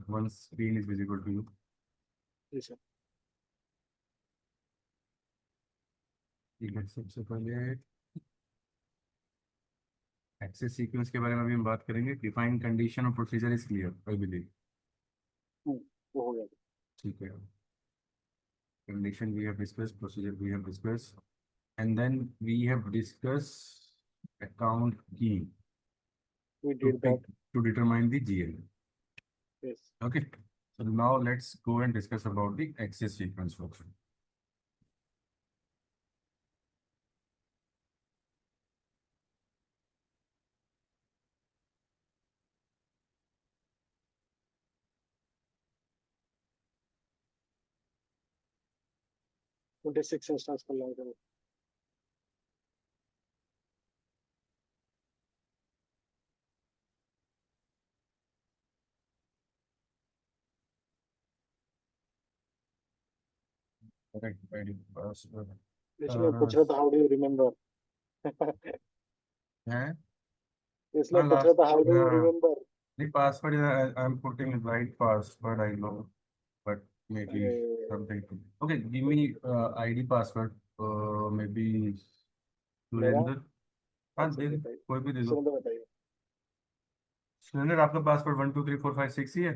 once screen is visible to you. जी sir. ठीक है, सबसे पहले एक्सेस सीक्वेंस के बारे में अभी हम बात करेंगे। डिफाइन कंडीशन और procedure is clear I believe. वो हो गया। ठीक है, condition we have discussed, procedure we have discussed, and then we have discussed account key we to did pick that. to determine the GL. Yes. Okay, so now let's go and discuss about the access sequence function. Twenty six instance कर लेंगे। Correct, ID password. इसलिए पूछ रहा था how do you remember. है इसलिए हाँ पूछ रहा लास्ट था हाउ डू यू हाँ remember. the password is I am putting right password I know, but maybe अरे something. Okay, give me ID password, maybe मेरा। सुरेंद्र। हाँ अच्छा दे दो, बताइए। कोई भी दे दो। सुन तो बताइए। सुरेंद्र आपका पासवर्ड 1 2 3 4 5 6 ही है।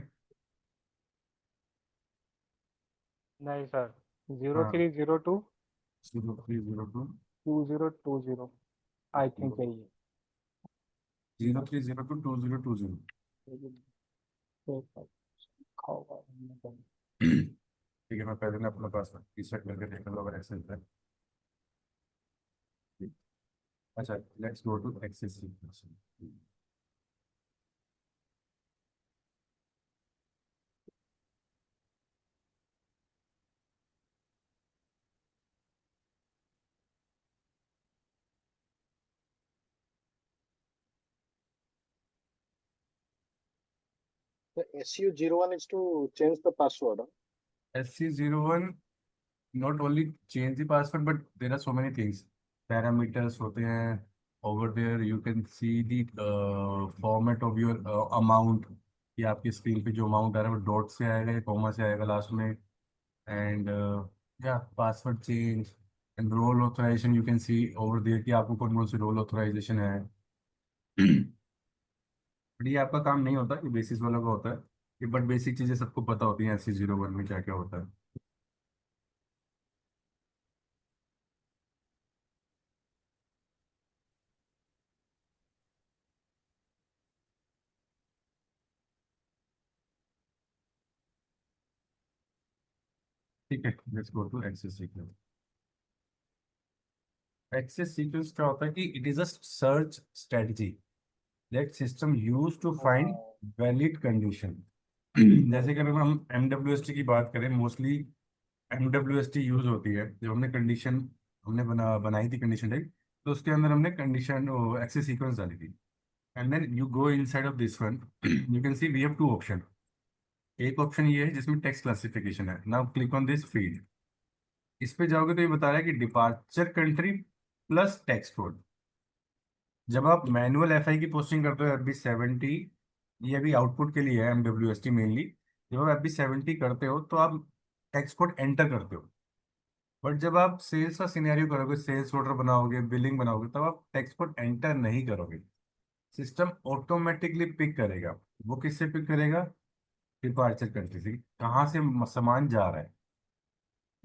नहीं सर, जीरो हाँ, three zero two 0302 2020 I think यही 0302 2020। है। खाओ भाई। ठीक है, मैं पहले ना अपना पासवर्ड रीसेट करके देख लूँगा अगर ऐसे होता है। अच्छा, let's go to access sequence. The SU01 is to change the password. SC01 not only change the password but there are so many things, parameters होते हैं over there, you can see the format of your amount, कि आपकी screen पे जो amount आ रहा है वो dot से आएगा या कॉमा से आएगा लास्ट में, एंड या password change and role authorization you can see over there कि आपको कौन कौन सी रोल ऑथराइजेशन है। बट ये आपका काम नहीं होता, ये बेसिस वाला का होता है कि, बट बेसिक चीज़ें सबको पता होती हैं SC01 में क्या क्या होता है। ठीक है, let's go to access sequence. Access sequence क्या होता है कि it is a search strategy that system use to find valid condition. जैसे कि अगर हम MWST की बात करें, मोस्टली MWST यूज होती है जब हमने कंडीशन, हमने बनाई थी कंडीशन टाइप, तो उसके अंदर हमने कंडीशन एक्सेस सीक्वेंस डाली थी। And then you go inside of this one, you can see we have two option. एक ऑप्शन ये है जिसमें टेक्स्ट क्लासिफिकेशन है। Now click on this field, इस पे जाओगे तो ये बता रहा है कि departure country plus text code. जब आप मैनुअल FI की पोस्टिंग करते हो FB70, ये भी आउटपुट के लिए है MWST मेनली। जब आप FB70 करते हो तो आप टेक्स्ट कोड एंटर करते हो, बट जब आप सेल्स का सिनेरियो करोगे, सेल्स ऑर्डर बनाओगे, बिलिंग बनाओगे, तब आप टेक्स्ट कोड एंटर नहीं करोगे। सिस्टम ऑटोमेटिकली पिक करेगा। वो किससे पिक करेगा? डिपार्चर कंट्री से, कहाँ से सामान जा रहा है।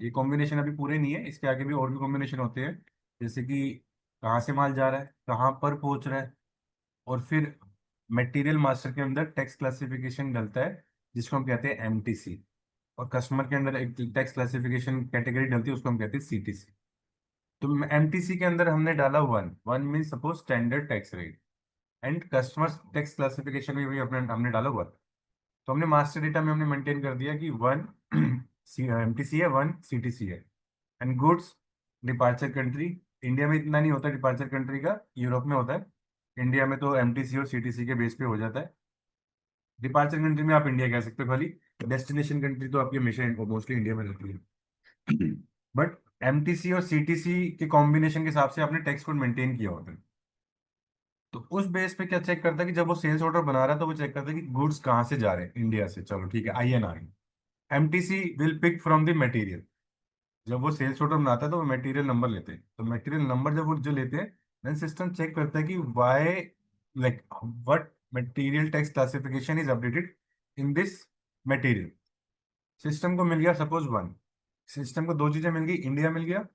ये कॉम्बिनेशन अभी पूरे नहीं है, इसके आगे भी और भी कॉम्बिनेशन होते हैं, जैसे कि कहाँ से माल जा रहा है, कहाँ पर पहुंच रहा है, और फिर मटेरियल मास्टर के अंदर टेक्स्ट क्लासिफिकेशन डलता है जिसको हम कहते हैं MTC, और कस्टमर के अंदर एक टेक्स्ट क्लासिफिकेशन कैटेगरी डलती है उसको हम कहते हैं CTC। तो MTC के अंदर हमने डाला one, one mean suppose standard tax rate, and customer tax classification में भी अपने हमने डाला वन। तो हमने मास्टर डेटा में हमने मेंटेन कर दिया कि वन MTC है, वन CTC है। And goods departure country, India में इतना नहीं होता डिपार्चर कंट्री का, यूरोप में होता है। इंडिया में तो MTC और CTC के बेस पे हो जाता है। डिपार्चर कंट्री में आप इंडिया कह सकते हो खाली, डेस्टिनेशन कंट्री तो आपकी हमेशा मोस्टली इंडिया में रहती है। बट MTC और CTC के कॉम्बिनेशन के हिसाब से आपने टैक्स कोड मेंटेन किया होता है। तो उस बेस पे क्या चेक करता है कि जब वो सेल्स ऑर्डर बना रहा है तो वो चेक करता है कि गुड्स कहाँ से जा रहे हैं, इंडिया से, चलो ठीक है, INR। MTC will pick from the material. जब वो सेल्स ऑर्डर बनाता है तो वो मटेरियल नंबर लेते हैं, तो मटेरियल नंबर जब वो जो लेते हैं, देन सिस्टम चेक करता है कि why, like what material tax classification is updated in this material. System को मिल गया सपोज वन, सिस्टम को दो चीजें मिल गई, इंडिया मिल गया,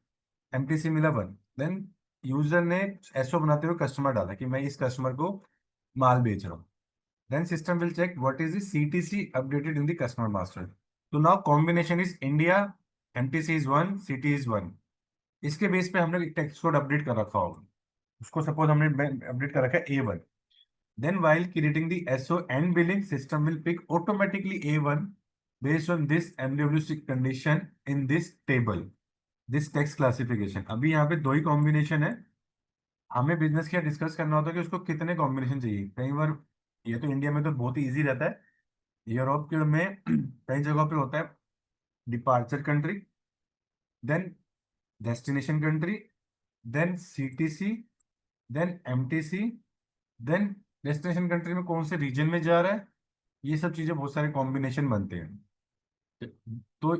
MTC मिला वन। देन यूजर ने SO बनाते हुए कस्टमर डाला कि मैं इस कस्टमर को माल बेच रहा हूँ। Then system will check what is the CTC updated in the customer master. So now combination is India, MTC is one, CT is one. इसके बेस पे हमने एक टेक्स्ट कोड अपडेट कर रखा होगा, उसको सपोज हमने अपडेट कर रखा है A1। Then while creating the SO and billing, system will pick automatically A1 based on this MWC condition in this table, this text classification। अभी यहाँ पे दो ही कॉम्बिनेशन है, हमें बिजनेस क्या डिस्कस करना होता है कि उसको कितने कॉम्बिनेशन चाहिए। कई बार ये तो इंडिया में तो बहुत ही ईजी रहता है, यूरोप के में कई जगहों पे होता है departure country, then destination country, then CTC, then MTC, then destination country में कौन से रीजन में जा रहा है, ये सब चीजें बहुत सारे कॉम्बिनेशन बनते हैं। तो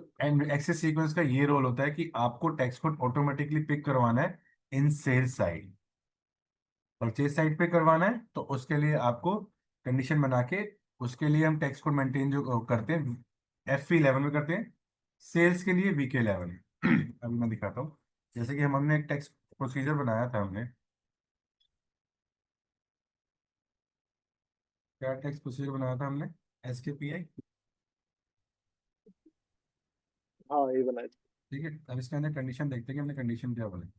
एक्सेस सीक्वेंस का ये रोल होता है कि आपको टेक्स्ट कोड ऑटोमेटिकली पिक करवाना है इन सेल्स साइड। परचेज साइड पे करवाना है तो उसके लिए आपको कंडीशन बना के, उसके लिए हम टेक्स्ट कोड मेंटेन जो करते हैं FV11 में करते हैं, सेल्स के लिए VK11। अभी मैं दिखाता हूँ, जैसे कि हमने एक टेक्स्ट प्रोसीजर बनाया था, हमने क्या टेक्स्ट प्रोसीजर बनाया था हमने, SKPI। हाँ ये बनाए थे। ठीक है, अब इसके अंदर कंडीशन देखते हैं कि हमने कंडीशन क्या बनाई।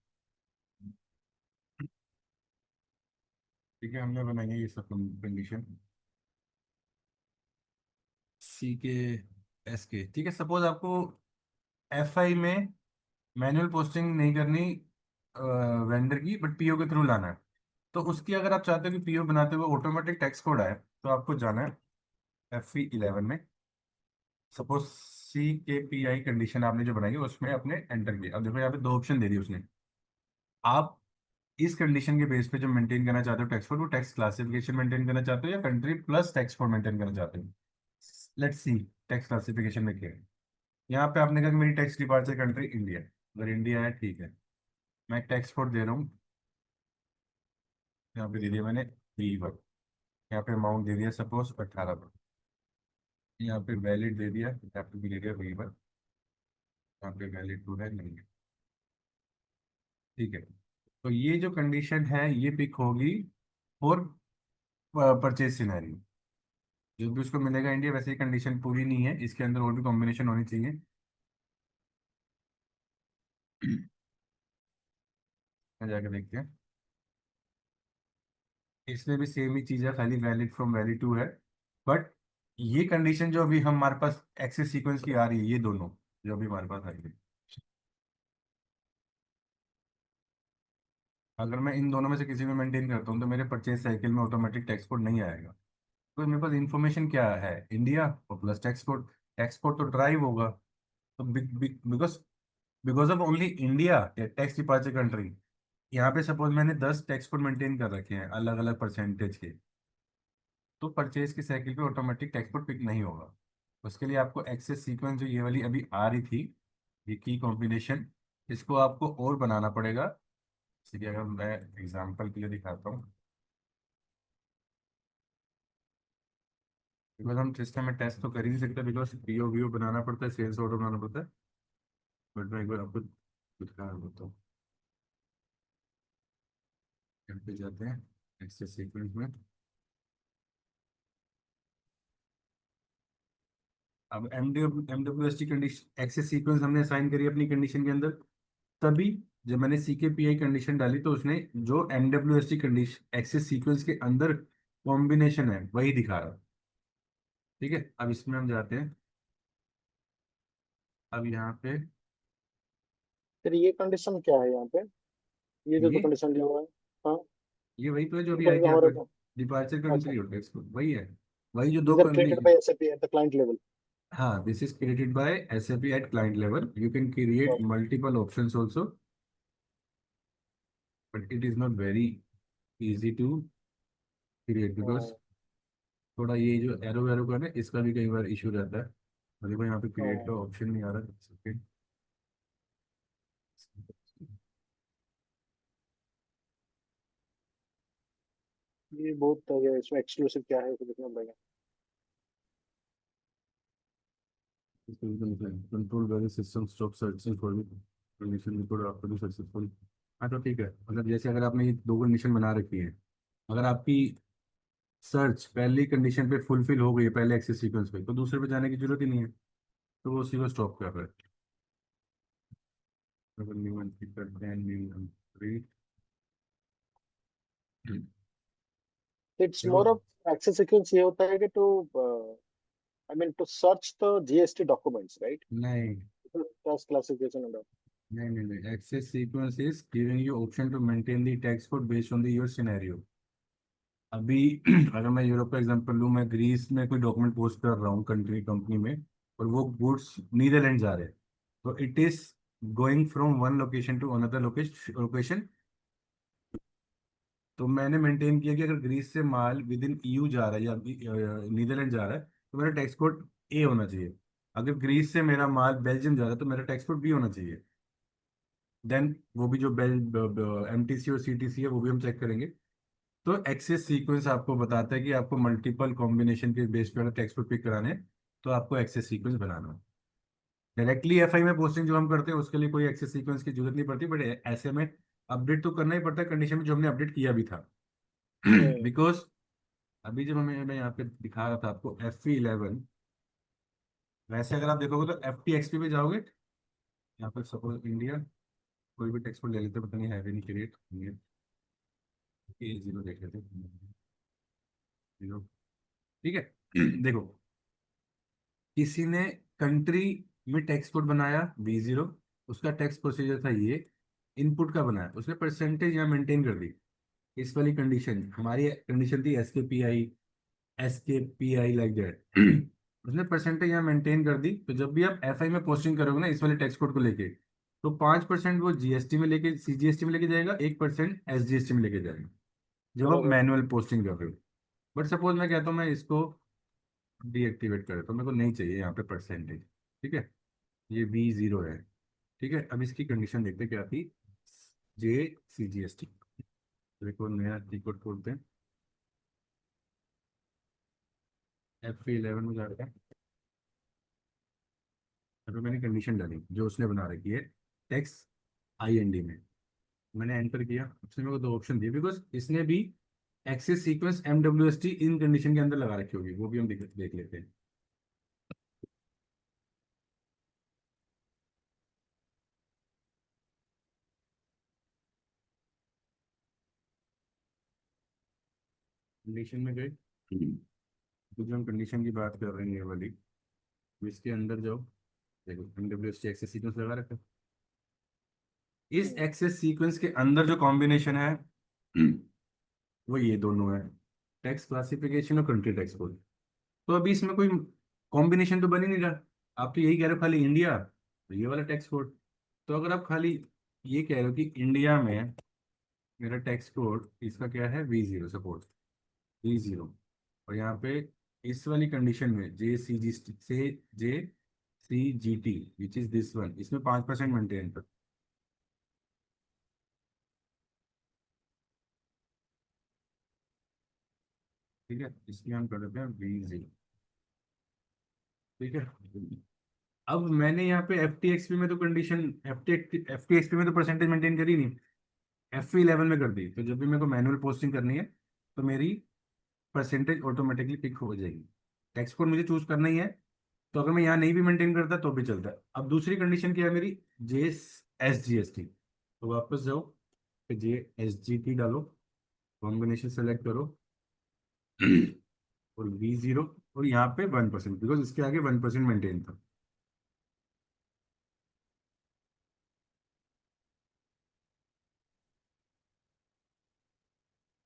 ठीक है, हमने बनाई है ये सब कंडीशन CK SK। ठीक है, सपोज आपको FI में मैनुअल पोस्टिंग नहीं करनी वेंडर की, बट PO के थ्रू लाना है। तो उसकी अगर आप चाहते हो कि PO बनाते हुए ऑटोमेटिक टेक्स्ट कोड आए, तो आपको जाना है FV11 में। सपोज CKPI कंडीशन आपने जो बनाई है उसमें आपने एंटर किया। अब देखो यहाँ पे दो ऑप्शन दे दिए उसने, आप इस कंडीशन के बेस पे जो मेंटेन करना चाहते हो टेक्स्ट कोड, वो टेक्स्ट क्लासिफिकेशन मेंटेन करना चाहते हो या country plus text code maintain करना चाहते हो। लेट्स सी टेक्स्ट क्लासिफिकेशन में क्या है। यहाँ पे आपने कहा कि मेरी टेक्स्ट डिपार्चर कंट्री इंडिया, अगर इंडिया है ठीक है, मैं टेक्स्ट कोड दे रहा हूँ, यहाँ पे दे दिया मैंने V1, यहाँ पे अमाउंट दे दिया सपोज 18, यहाँ पे वैलिड दे दिया, यहाँ पे भी दे दिया V1, यहाँ पे वैलिड 2 है नहीं है। ठीक है, तो ये जो कंडीशन है ये पिक होगी फॉर परचेज सिनेरियो। जो भी उसको मिलेगा इंडिया, वैसे ही कंडीशन पूरी नहीं है, इसके अंदर और भी कॉम्बिनेशन होनी चाहिए। जाकर देखते हैं, इसमें भी सेम ही चीज़ है, खाली वैलिड फ्रॉम वैलिड टू है। बट ये कंडीशन जो अभी हमारे पास एक्सेस सीक्वेंस की आ रही है, ये दोनों जो अभी हमारे पास आई है, अगर मैं इन दोनों में से किसी में मेंटेन करता हूँ तो मेरे परचेज साइकिल में ऑटोमेटिक टैक्स कोड नहीं आएगा। तो मेरे पास इन्फॉर्मेशन क्या है, इंडिया और plus tax code. Tax code तो ड्राइव होगा, तो because because of only India tax departure country, यहाँ पे सपोज मैंने 10 टैक्स कोड मेंटेन कर रखे हैं अलग अलग परसेंटेज के, तो परचेज की साइकिल पे ऑटोमेटिक टैक्स कोड पिक नहीं होगा। उसके लिए आपको एक्सेस सीक्वेंस जो ये वाली अभी आ रही थी, ये की कॉम्बिनेशन, इसको आपको और बनाना पड़ेगा। जैसे कि अगर मैं एग्जांपल के लिए दिखाता हूँ, बिकॉज हम सिस्टम में टेस्ट तो कर ही नहीं सकते, बिकॉज PO VO बनाना पड़ता है, सेल्स ऑर्डर बनाना पड़ता है। बट मैं एक बार आपको दिखा देता हूँ, यहाँ पे जाते हैं एक्सेस सीक्वेंस में। अब MWST कंडीशन एक्सेस सीक्वेंस हमने असाइन करी अपनी कंडीशन के अंदर, तभी जब मैंने CKPI कंडीशन डाली तो उसने जो MWST कंडीशन एक्सेस सीक्वेंस के अंदर कॉम्बिनेशन है वही दिखा रहा। ठीक है, अब इसमें हम जाते हैं, अब यहाँ पे फिर ये कंडीशन क्या है यहाँ पे, ये जो ये कंडीशन दिया हुआ है। हाँ ये वही तो है जो अभी ऊपर आएगी जो यहाँ हमारे पे, को। डिपार्चर अच्छा, कंट्री और टेक्स्ट कोड वही है, वही जो दो these are created Kandi. by SAP at the client level. हाँ, this is created by SAP at client level, you can create Okay. multiple options also, but it is not very easy to period, because हाँ, थोड़ा ये जो arrow Vero का ना इसका भी कई बार इशू रहता है। और देखो यहाँ पे पीरियड हाँ, का ऑप्शन नहीं आ रहा। सेकंड, ये बहुत है, इसमें एक्सक्लूसिव क्या है, इसे देखना पड़ेगा। Control various system stop searching for condition record after the successful. हाँ तो ठीक है, मतलब जैसे अगर आपने ये दो कंडीशन बना रखी है, अगर आपकी सर्च पहली कंडीशन पे फुलफिल हो गई है पहले एक्सेस सीक्वेंस पे, तो दूसरे पे जाने की जरूरत ही नहीं है, तो वो उसी को स्टॉप कर रहा है। डबल न्यू एंट्री करते हैं, न्यू एंट्री। इट्स देखो, मोर ऑफ एक्सेस सीक्वेंस, ये होता है कि to, I mean to search the GST documents, right? नहीं टेस्ट क्लासिफिकेशन एंड नहीं नहीं नहीं, access sequence is giving you option to maintain the text code based on the your scenario. अभी अगर मैं यूरोप का एग्जांपल लूँ, मैं ग्रीस में कोई डॉक्यूमेंट पोस्ट कर रहा हूँ कंट्री कंपनी में, और वो गुड्स नीदरलैंड जा रहे हैं, तो it is going from one location to another location. तो मैंने मेंटेन किया कि अगर ग्रीस से माल विद इन ईयू जा रहा है या नीदरलैंड जा रहा है, तो मेरा टैक्स कोड ए होना चाहिए। अगर ग्रीस से मेरा माल बेल्जियम जा रहा है, तो मेरा टैक्स कोड बी होना चाहिए। देन वो भी जो बेल एमटीसी और सीटीसी है वो भी हम चेक करेंगे। तो एक्सेस सीक्वेंस आपको बताता है कि आपको मल्टीपल कॉम्बिनेशन के बेस पे टेक्स्ट को पिक कराने हैं, तो आपको एक्सेस सीक्वेंस बनाना है। डायरेक्टली एफआई में पोस्टिंग जो हम करते हैं उसके लिए कोई एक्सेस सीक्वेंस की जरूरत नहीं पड़ती, बट ऐसे में अपडेट तो करना ही पड़ता है कंडीशन में जो हमने अपडेट किया भी था। बिकॉज अभी जब मैं यहाँ पे दिखा रहा था आपको F11, वैसे अगर आप देखोगे तो FTXP पे जाओगे, यहाँ पर सपोज इंडिया, कोई भी टेक्स्ट को ले लेते, पता नहीं है भी नहीं क्रिएट, ये जीरो देख लेते, जीरो, ठीक है। देखो, किसी ने कंट्री में टेक्स्ट कोड बनाया V0, उसका टेक्स्ट प्रोसीजर था ये, इनपुट का बनाया, उसने परसेंटेज यहाँ मेंटेन कर दी। इस वाली कंडीशन, हमारी कंडीशन थी एस के पी आई लाइक दैट। उसने परसेंटेज यहाँ मेंटेन कर दी, तो जब भी आप एफआई में पोस्टिंग करोगे ना इस वाले टेक्स्ट कोड को लेके, तो 5% वो जीएसटी में लेके, सीजीएसटी में लेके जाएगा, 1% एसजीएसटी में लेके जाएगा, जब आप बराबर। मैनुअल पोस्टिंग कर रहे हो। बट सपोज मैं कहता हूँ मैं इसको डीएक्टिवेट कर, तो मेरे को नहीं चाहिए यहाँ पे परसेंटेज, ठीक है, ये V0 है, ठीक है। अब इसकी कंडीशन देखते हैं क्या थी, JCGST। देखो नया टी कोड खोलते हैं, F11 में जाते हैं। अभी मैंने कंडीशन डाली जो उसने बना रखी है, टेक्स IND में, मैंने एंटर किया, उसने मेरे को दो ऑप्शन दिए, बिकॉज इसने भी एक्सेस सीक्वेंस MWST इन कंडीशन के अंदर लगा रखी होगी, वो भी हम देख लेते हैं। कंडीशन में गए, तो जो हम कंडीशन की बात कर रहे हैं ये वाली, तो इसके अंदर जाओ, देखो MWST एक्सेस सीक्वेंस लगा रखा है। इस एक्सेस सीक्वेंस के अंदर जो कॉम्बिनेशन है वो ये दोनों है, टेक्स्ट क्लासिफिकेशन और कंट्री टेक्स्ट कोड। तो अभी इसमें कोई कॉम्बिनेशन तो बन ही नहीं रहा, आप तो यही कह रहे हो खाली इंडिया, तो ये वाला टेक्स्ट कोड। तो अगर आप खाली ये कह रहे हो कि इंडिया में मेरा टेक्स्ट कोड इसका क्या है, V0 सपोज, V0, और यहाँ पे इस वाली कंडीशन में JCGT which is this one, इसमें 5% मेंटेन कर, ठीक है, इसलिए हम कर देते हैं V0, ठीक है। अब मैंने यहाँ पे FTXP में तो कंडीशन, FTXP में तो परसेंटेज मेंटेन करी नहीं, F11 में कर दी, तो जब भी मेरे को मैनुअल पोस्टिंग करनी है, तो मेरी परसेंटेज ऑटोमेटिकली पिक हो जाएगी। टेक्स्ट कोड मुझे चूज करना ही है, तो अगर मैं यहाँ नहीं भी मेंटेन करता तो भी चलता है। अब दूसरी कंडीशन क्या है मेरी, JSGST, तो वापस जाओ, JSGT डालो, कॉम्बिनेशन सेलेक्ट करो, और V0, और यहाँ पे 1%, बिकॉज इसके आगे 1% मेंटेन था,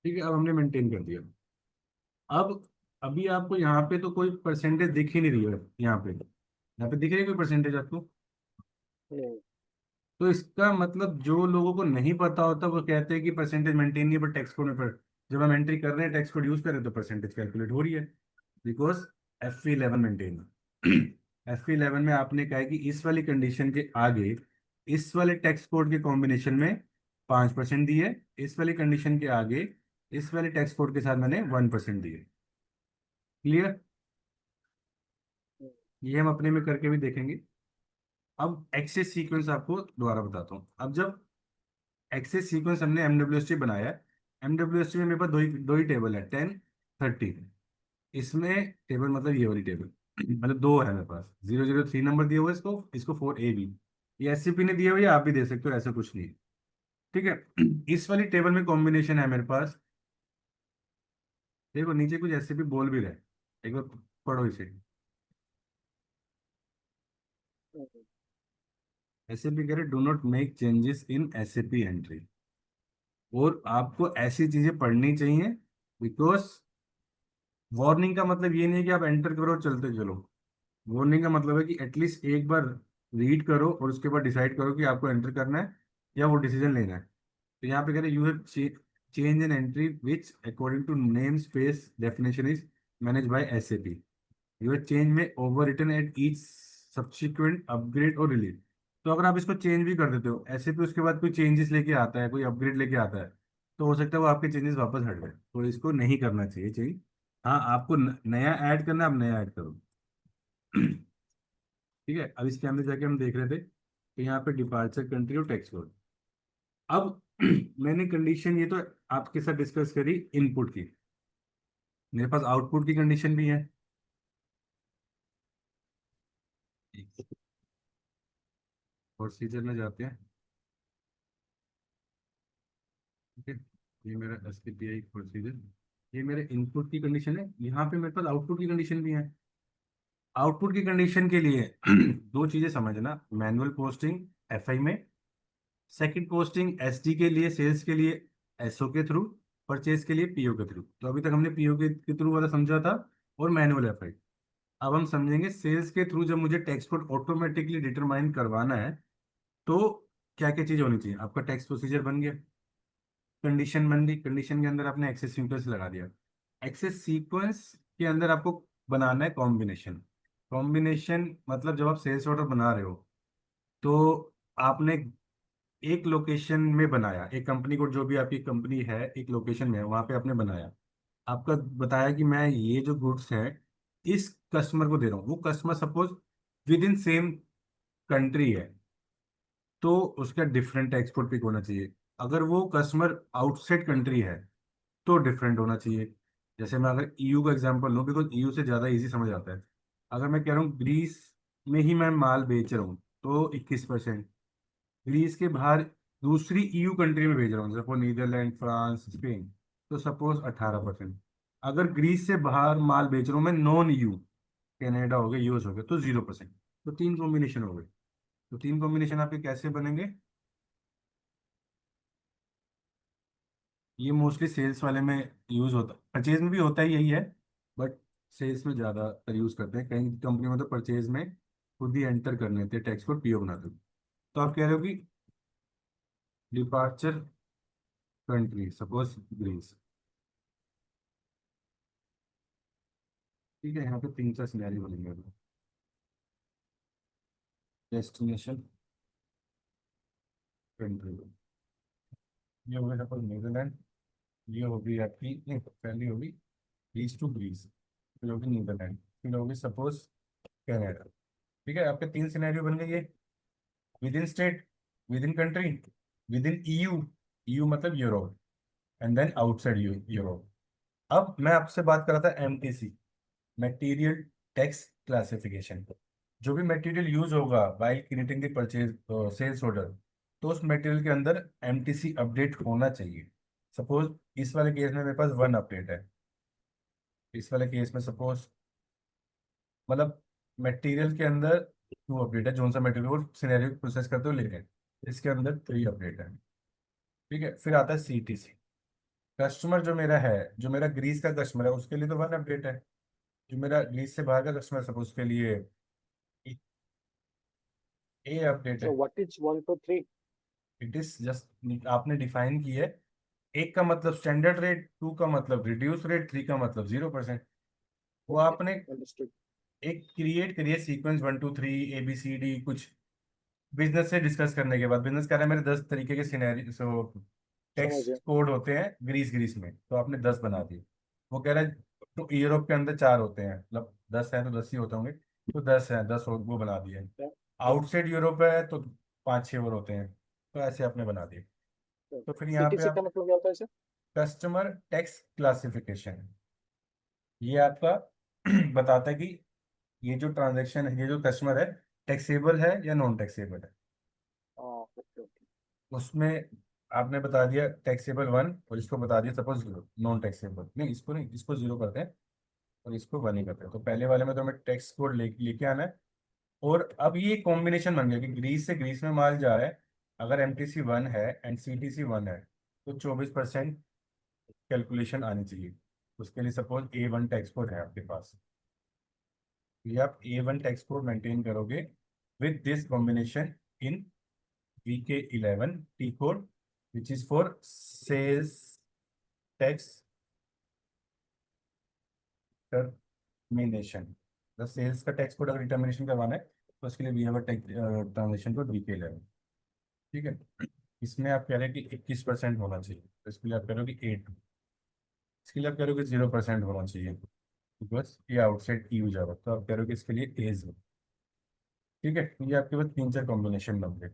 ठीक है। अब हमने मेंटेन कर दिया। अब अभी आपको यहाँ पे तो कोई परसेंटेज दिख ही नहीं रही है, यहाँ पे दिख रही है कोई परसेंटेज आपको? तो इसका मतलब जो लोगों को नहीं पता होता वो कहते हैं कि परसेंटेज मेंटेन नहीं है, पर टैक्स कोड में जब हम एंट्री कर रहे हैं टैक्स कोड यूज कर रहे हैं तो परसेंटेज कैलकुलेट हो रही है, बिकॉज F11 मेंटेन। F11 में आपने कहा है कि इस वाली कंडीशन के आगे इस वाले टैक्स कोड के कॉम्बिनेशन में 5% दिए, इस वाली कंडीशन के आगे इस वाले टैक्स कोड के साथ मैंने 1% दिए। क्लियर? ये हम अपने में करके भी देखेंगे। अब एक्सेस सीक्वेंस आपको दोबारा बताता हूँ। अब जब एक्सेस सीक्वेंस हमने MWST बनाया, MWST में मेरे पास दो ही टेबल है, 10 30। इसमें टेबल मतलब ये वाली टेबल, मतलब दो है मेरे पास, 003 नंबर दिया हुआ है, इसको इसको 4AB। ये SCP ने दिया हुआ है, आप भी दे सकते हो, ऐसा कुछ नहीं है। ठीक है। इस वाली टेबल में कॉम्बिनेशन है मेरे पास, देखो नीचे कुछ SCP बोल भी रहे, एक बार पढ़ो इसे। SCP कह रहे do not make changes in SCP entry. और आपको ऐसी चीजें पढ़नी चाहिए, बिकॉज वार्निंग का मतलब ये नहीं है कि आप एंटर करो चलते चलो। वार्निंग का मतलब है कि एटलीस्ट एक बार रीड करो और उसके बाद डिसाइड करो कि आपको एंटर करना है या वो डिसीजन लेना है। तो यहाँ पे कह रहे you have change an entry which according to name space definition is manage by SAP। You have change may overwritten at each subsequent upgrade और रिलीज। तो अगर आप इसको चेंज भी कर देते हो SAP, उसके बाद कोई चेंजेस लेके आता है, कोई अपग्रेड लेके आता है, तो हो सकता है वो आपके चेंजेस वापस हट गए, तो इसको नहीं करना चाहिए। हाँ, आपको नया ऐड करना है, आप नया ऐड करो। ठीक है। अब इसके अंदर जाके हम देख रहे थे, तो यहाँ पे डिपार्चर कंट्री और टैक्स कोड। अब मैंने कंडीशन ये तो आपके साथ डिस्कस करी इनपुट की, मेरे पास आउटपुट की कंडीशन भी है। प्रोसीजर में जाते हैं। ठीक है, ये मेरा SPPI प्रोसीजर, ये मेरे इनपुट की कंडीशन है। यहाँ पे मेरे पास आउटपुट की कंडीशन भी है। आउटपुट की कंडीशन के लिए दो चीजें समझना, मैनुअल पोस्टिंग FI में, सेकंड पोस्टिंग SD के लिए, सेल्स के लिए SO के थ्रू, परचेज के लिए PO के थ्रू। तो अभी तक हमने PO के थ्रू वाला समझा था और मैनुअल FI। अब हम समझेंगे सेल्स के थ्रू जब मुझे टैक्स कोड ऑटोमेटिकली डिटरमाइन करवाना है तो क्या क्या चीज होनी चाहिए। आपका टैक्स प्रोसीजर बन गया, कंडीशन बन गई, कंडीशन के अंदर आपने एक्सेस सीक्वेंस लगा दिया। एक्सेस सीक्वेंस के अंदर आपको बनाना है कॉम्बिनेशन। कॉम्बिनेशन मतलब जब आप सेल्स ऑर्डर बना रहे हो तो आपने एक लोकेशन में बनाया, एक कंपनी को, जो भी आपकी कंपनी है एक लोकेशन में है, वहां पे आपने बनाया, आपका बताया कि मैं ये जो गुड्स है इस कस्टमर को दे रहा हूँ। वो customer suppose with in same country है, तो उसका डिफरेंट एक्सपोर्ट पिक होना चाहिए। अगर वो कस्टमर आउटसाइड कंट्री है तो डिफरेंट होना चाहिए। जैसे मैं अगर EU का एग्जांपल लूँ, बिकॉज EU से ज़्यादा इजी समझ आता है। अगर मैं कह रहा हूँ ग्रीस में ही मैं माल बेच रहा हूँ तो 21%, ग्रीस के बाहर दूसरी EU कंट्री में भेज रहा हूँ सपोज नीदरलैंड, फ्रांस, स्पेन, तो सपोज 18%। अगर ग्रीस से बाहर माल बेच रहा हूँ मैं नॉन EU, कनाडा हो गया, US हो गया, तो 0%। तो तीन कॉम्बिनेशन हो गए। तो तीन कॉम्बिनेशन आपके कैसे बनेंगे? ये मोस्टली सेल्स वाले में यूज होता है, परचेज में भी होता है यही है, बट सेल्स में ज़्यादातर यूज करते हैं। कई कंपनी में तो परचेज में खुद ही एंटर करने थे टैक्स को, PO बनाते हो। तो आप कह रहे हो कि डिपार्चर कंट्री सपोज ग्रीस। ठीक है, यहाँ पे तीन चार सिनेरियो बनेंगे। डेस्टिनेशन कंट्री, ये हो गया सपोज नीदरलैंड, ये होगी आपकी नहीं, पहली होगी ग्रीस टू ग्रीस, फिर होगी नीदरलैंड, फिर होगी सपोज कनाडा। ठीक है, आपके तीन सिनेरियो बन गए ये, within state, within country, within EU, EU मतलब Europe, and then outside Europe. अब मैं आपसे बात कर रहा था MTC, मटेरियल टैक्स क्लासिफिकेशन। जो भी मटेरियल यूज होगा by creating the purchase sales order, तो उस मटेरियल के अंदर MTC अपडेट होना चाहिए। सपोज इस वाले केस में मेरे पास 1 अपडेट है, इस वाले केस में सपोज मतलब मटेरियल के अंदर 2 अपडेट है, जो सा मटेरियल वो सिनेरियो प्रोसेस करते हो लिखे, इसके अंदर 3 अपडेट है। ठीक है, फिर आता है CTC। कस्टमर जो मेरा है, जो मेरा ग्रीस का कस्टमर है, उसके लिए तो 1 अपडेट है। जो मेरा ग्रीस से बाहर का कस्टमर सपोज उसके लिए A अपडेट So है। what is 1 to 3? It is just आपने डिफाइन की है एक का मतलब स्टैंडर्ड रेट, टू का मतलब रिड्यूस रेट, थ्री का मतलब 0%। वो आपने अंडरस्टूड। एक क्रिएट करिए सीक्वेंस 1 2 3 ABCD कुछ, बिजनेस से डिस्कस करने के बाद बिजनेस कह रहा है मेरे 10 तरीके के सिनेरियो सो समझ टेक्स्ट गया। कोड होते हैं ग्रीस ग्रीस में, तो आपने 10 बना दिए। वो कह रहा है तो यूरोप के अंदर 4 होते हैं, मतलब 10 है तो 10 ही होते होंगे, तो 10 है, 10 वो बना दिए। आउटसाइड यूरोप है तो 5 6 और होते हैं, तो ऐसे आपने बना दिए। तो फिर यहाँ पे सीटीसी का आप मतलब क्या होता है सर? कस्टमर टैक्स क्लासिफिकेशन, ये आपका बताता है कि ये जो ट्रांजैक्शन है, ये जो कस्टमर है, टैक्सेबल है या नॉन टैक्सेबल है। हाँ, ओके ओके। उसमें आपने बता दिया टैक्सेबल 1, और इसको बता दिया सपोज 0, नॉन टैक्सेबल नहीं, इसको नहीं, इसको 0 करते हैं और इसको 1 ही करते हैं। तो पहले वाले में तो हमें टैक्स कोड लेके आना है। और अब ये कॉम्बिनेशन बन गया कि ग्रीस से ग्रीस में माल जा रहा है, अगर MTC 1 है एंड CTC 1 है, तो 24% कैलकुलेशन आनी चाहिए। उसके लिए सपोज A1 टैक्स कोड है आपके पास, ये आप A1 टैक्स कोड मेंटेन करोगे with this combination in VK11 T code, which is for sales tax termination। The sales का टैक्स कोड अगर डिटर्मिनेशन करवाना है तो उसके लिए we have transaction code VK11। ठीक है, इसमें आप कह रहे हैं कि 21% होना चाहिए, तो इसके लिए आप कह रहे हो कि 8, इसके लिए आप कह रहे हो कि 0% होना चाहिए, बिकॉज ये आउटसाइड EU जा रहा है, तो आप कह रहे हो कि इसके लिए एज हो। ठीक है, तो ये आपके पास 3 4 कॉम्बिनेशन बन गए।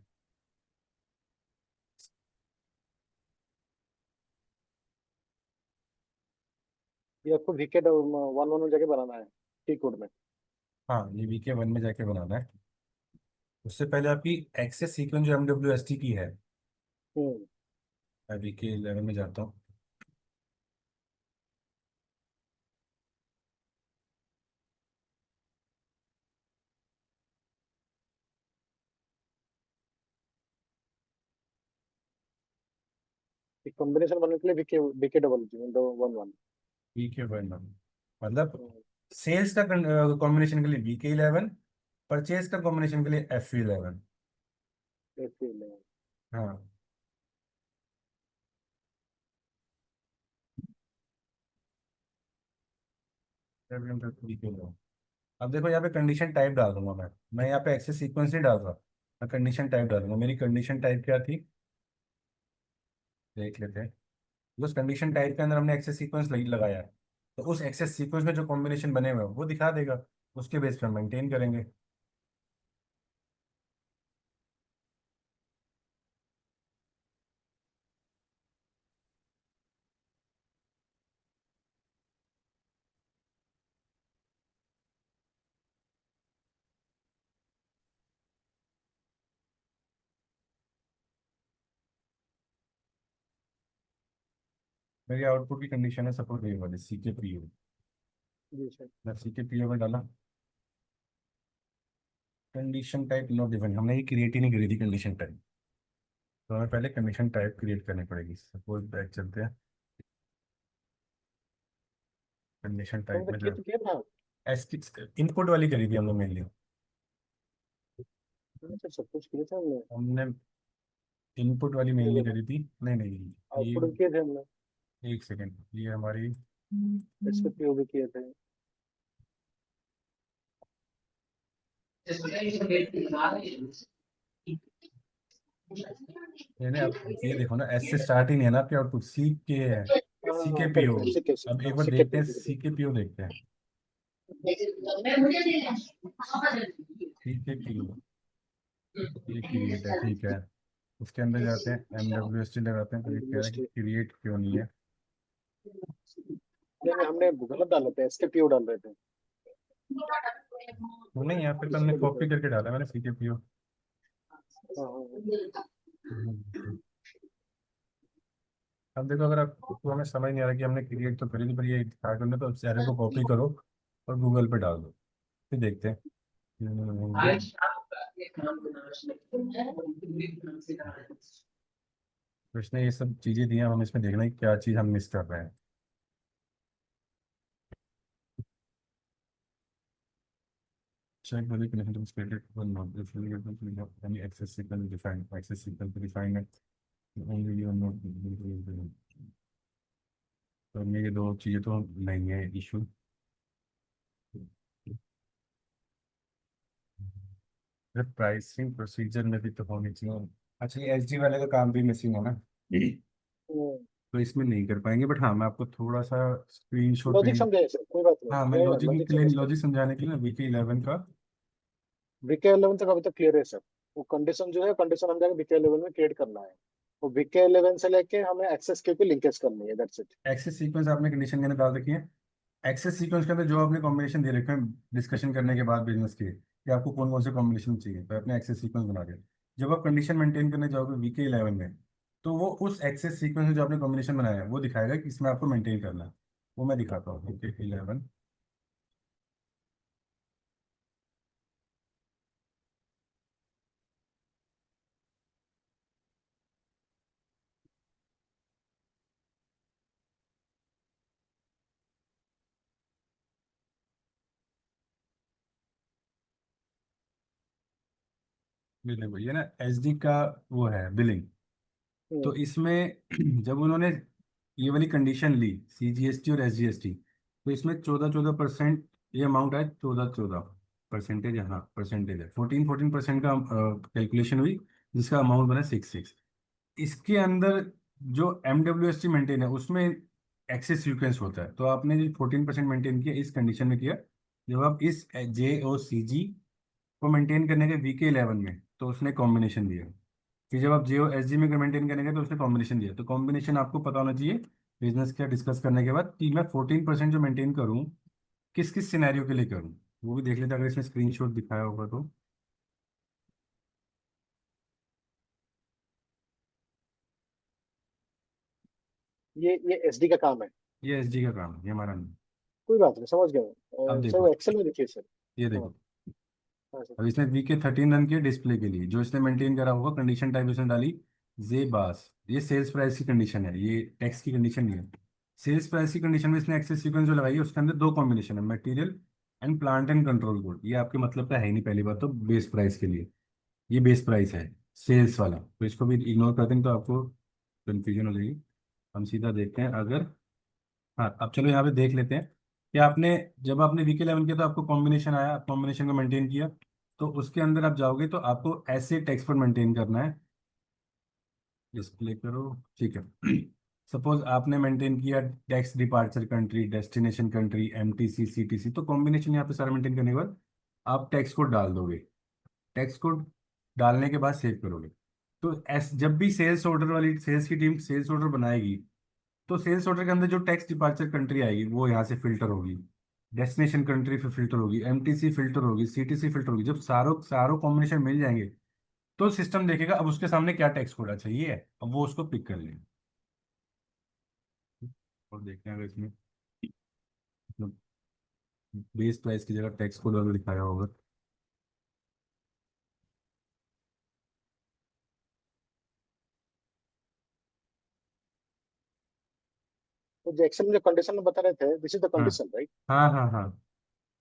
ये आपको वीकेड 1 1 में जाके बनाना है टी कोड में? हाँ, ये VK1 में जाके बनाना है। उससे पहले आपकी एक्सेस सीक्वेंस जो MWST की है, हम्म। मैं VK11 में जाता हूँ। एक कॉम्बिनेशन बनने के लिए वीके वीके डबल 1 1। VK1 मतलब सेल्स का कॉम्बिनेशन के लिए VK11, परचेज का कॉम्बिनेशन के लिए FV11। हाँ, VK11। अब देखो यहाँ पे कंडीशन टाइप डाल दूंगा मैं यहाँ पे एक्सेस सीक्वेंस नहीं डाल रहा, मैं कंडीशन टाइप डाल दूंगा। मेरी कंडीशन टाइप क्या थी, देख लेते हैं। उस कंडीशन टाइप के अंदर हमने एक्सेस सीक्वेंस लगाया है, तो उस एक्सेस सीक्वेंस में जो कॉम्बिनेशन बने हुए हैं वो दिखा देगा, उसके बेस पे हम मेंटेन करेंगे। मेरी आउटपुट की कंडीशन है सपोज ये वाली CKPO। जी सर। मैं CKPO में डाला, कंडीशन टाइप नो डिफाइन, हमने ये क्रिएट ही नहीं करी थी कंडीशन टाइप, तो हमें पहले कंडीशन टाइप क्रिएट करनी पड़ेगी। सपोज बैक चलते हैं, कंडीशन टाइप तुमने में किए जो तो किया था। एस इनपुट वाली करी थी हमने मेनली। नहीं सर, सब कुछ किए थे हमने। हमने इनपुट वाली मेनली करी थी, नहीं नहीं, आउटपुट भी ये किए थे हमने। एक सेकेंड, ये हमारी इसके पीओ भी किए थे। मैंने अब ये देखो ना, एस से स्टार्ट ही नहीं है ना आपके आउटपुट, सी के है, सी के हाँ पी ओ। करेक्ट, सीके अब एक बार सीके देखते हैं पीओ। CKPO देखते हैं, CKPO ये क्रिएट है, ठीक है। उसके अंदर जाते हैं MWST लगाते हैं, तो ये कह रहा है कि क्रिएट क्यों नहीं है। नहीं नहीं, हमने गलत डाले थे, इसके पीओ डाल रहे थे। वो नहीं, यहाँ पे तो हमने इसको देखो। कॉपी करके डाला मैंने CKPO। हाँ हाँ हाँ। अब देखो, अगर आपको हमें समझ नहीं आ रहा कि हमने क्रिएट तो करी थी, पर ये क्या करना, तो सारे को कॉपी करो और गूगल पे डाल दो, फिर देखते हैं। तो इसने ये सब चीज़ें दी हैं, हम इसमें देखना है क्या चीज़ हम मिस कर रहे हैं। Check whether connection is created or not. If you don't have any access signal defined, access signal defined, only you are not. तो ये दो चीज़ें तो नहीं है इशू। प्राइसिंग प्रोसीजर में भी तो होनी चाहिए। अच्छा, ये एचडी वाले का काम भी मिसिंग है ना, तो इसमें नहीं कर पाएंगे। बट हाँ, मैं आपको थोड़ा सा स्क्रीनशॉट लॉजिक भेज। समझाइए सर, कोई बात नहीं, हाँ, मैं नहीं लॉजिक लॉजिक के लिए, समझ लॉजिक समझाने के लिए ना VK11 का। VK11 तक अभी तक क्लियर है सर। वो कंडीशन जो है, कंडीशन हम जाके VK11 में क्रिएट करना है। वो VK11 से लेके हमें एक्सेस के लिंकेज करनी है, दैट्स इट। एक्सेस सीक्वेंस आपने कंडीशन के अंदर डाल रखी है। एक्सेस सीक्वेंस के अंदर जो आपने कॉम्बिनेशन दे रखे हैं डिस्कशन करने के बाद बिजनेस के, कि आपको कौन कौन से कॉम्बिनेशन चाहिए, तो आपने एक्सेस सीक्वेंस बना दिया। जब आप कंडीशन मेंटेन करने जाओगे VK11 में, तो वो उस एक्सेस सीक्वेंस में जो आपने कॉम्बिनेशन बनाया है वो दिखाएगा कि इसमें आपको मेंटेन करना है। वो मैं दिखाता हूँ VK11। बिलिंग, ये ना SD का वो है बिलिंग। तो इसमें जब उन्होंने ये वाली कंडीशन ली, CGST और SGST, तो इसमें 14-14% ये अमाउंट है। 14-14 परसेंटेज, हाँ परसेंटेज है। 14-14% का कैलकुलेशन हुई, जिसका अमाउंट बना 6-6। इसके अंदर जो MWST मेंटेन है उसमें एक्सेस सीक्वेंस होता है। तो आपने जो 14% मेंटेन किया इस कंडीशन में किया। जब आप इस JOCG को मेंटेन करने के VK11 में, तो उसने कॉम्बिनेशन दिया। फिर जब आप JOSG में मेंटेन करेंगे तो उसने कॉम्बिनेशन दिया। तो कॉम्बिनेशन आपको पता होना चाहिए बिजनेस का डिस्कस करने के बाद, कि मैं 14% जो मेंटेन करूँ किस किस सिनेरियो के लिए करूँ, वो भी देख लेते अगर इसमें स्क्रीनशॉट दिखाया होगा तो। ये SD का काम है। ये SG का काम है, ये हमारा नहीं। कोई बात नहीं, समझ गया अब मैं। सर वो देखो, एक्सेल में देखिए सर। ये हाँ। देखो। हाँ सर। अब इसने VK13 रन किया डिस्प्ले के लिए, जो इसने मेंटेन करा होगा कंडीशन टाइप इसने डाली जेबास। ये सेल्स प्राइस की कंडीशन है, ये टैक्स की कंडीशन नहीं है। सेल्स प्राइस की कंडीशन में इसने एक्सेस सीक्वेंस जो लगाई है उसके अंदर दो कॉम्बिनेशन है, material and plant and control good. ये आपके मतलब का है ही नहीं, पहली बात तो बेस प्राइस के लिए। ये बेस प्राइस है सेल्स वाला, तो इसको भी इग्नोर कर देंगे तो आपको कंफ्यूजन हो जाएगी। हम सीधा देखते हैं अगर। हाँ, अब चलो यहाँ पे देख लेते हैं कि आपने, जब आपने VK11 किया तो आपको कॉम्बिनेशन आया, आप कॉम्बिनेशन को मेंटेन किया। तो उसके अंदर आप जाओगे तो आपको ऐसे टेक्स्ट पर मेंटेन करना है। डिस्प्ले करो, ठीक है। सपोज आपने मेंटेन किया tax departure country, destination country, MTC, CTC। तो कॉम्बिनेशन यहाँ पे सारा मेंटेन करने के बाद आप टैक्स कोड डाल दोगे। टैक्स कोड डालने के बाद सेव करोगे। तो जब भी सेल्स ऑर्डर वाली सेल्स की टीम सेल्स ऑर्डर बनाएगी, तो सेल्स ऑर्डर के अंदर जो टैक्स डिपार्चर कंट्री आएगी वो यहाँ से फिल्टर होगी। डेस्टिनेशन कंट्री फिर फिल्टर होगी, MTC फिल्टर होगी, CTC फिल्टर होगी। जब सारों सारों कॉम्बिनेशन मिल जाएंगे, तो सिस्टम देखेगा अब उसके सामने क्या टैक्स कोड चाहिए, अब वो उसको पिक कर लेगा। और देखते हैं अगर इसमें बेस प्राइस की जगह टैक्स कोड अगर दिखाया होगा। तो जो एक्सेल में जो कंडीशन बता रहे थे, दिस इज द हाँ कंडीशन राइट। हाँ हाँ हाँ।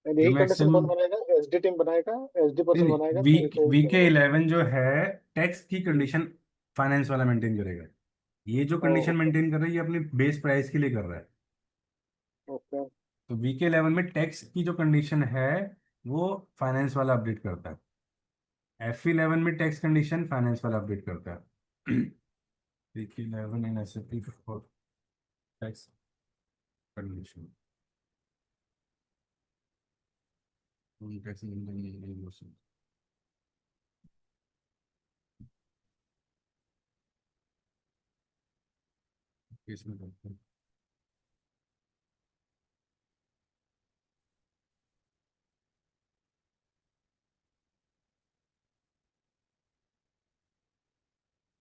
एंड जो यही मैं कंडीशन एक्सेल, कौन बनाएगा? SD टीम बनाएगा, SD नहीं पर्सन नहीं, बनाएगा, वी तो रिटेल बनाएगा। VK11 जो है टैक्स की कंडीशन फाइनेंस वाला मेंटेन करेगा। ये जो कंडीशन ओके। मेंटेन कर रहा है ये अपनी बेस प्राइस के लिए कर रहा है। ओके। तो VK11 में टैक्स की जो कंडीशन है वो फाइनेंस वाला अपडेट करता है। F11 में टैक्स कंडीशन फाइनेंस वाला अपडेट करता है। VK11 in SAP for tax condition. इसमें करते हैं।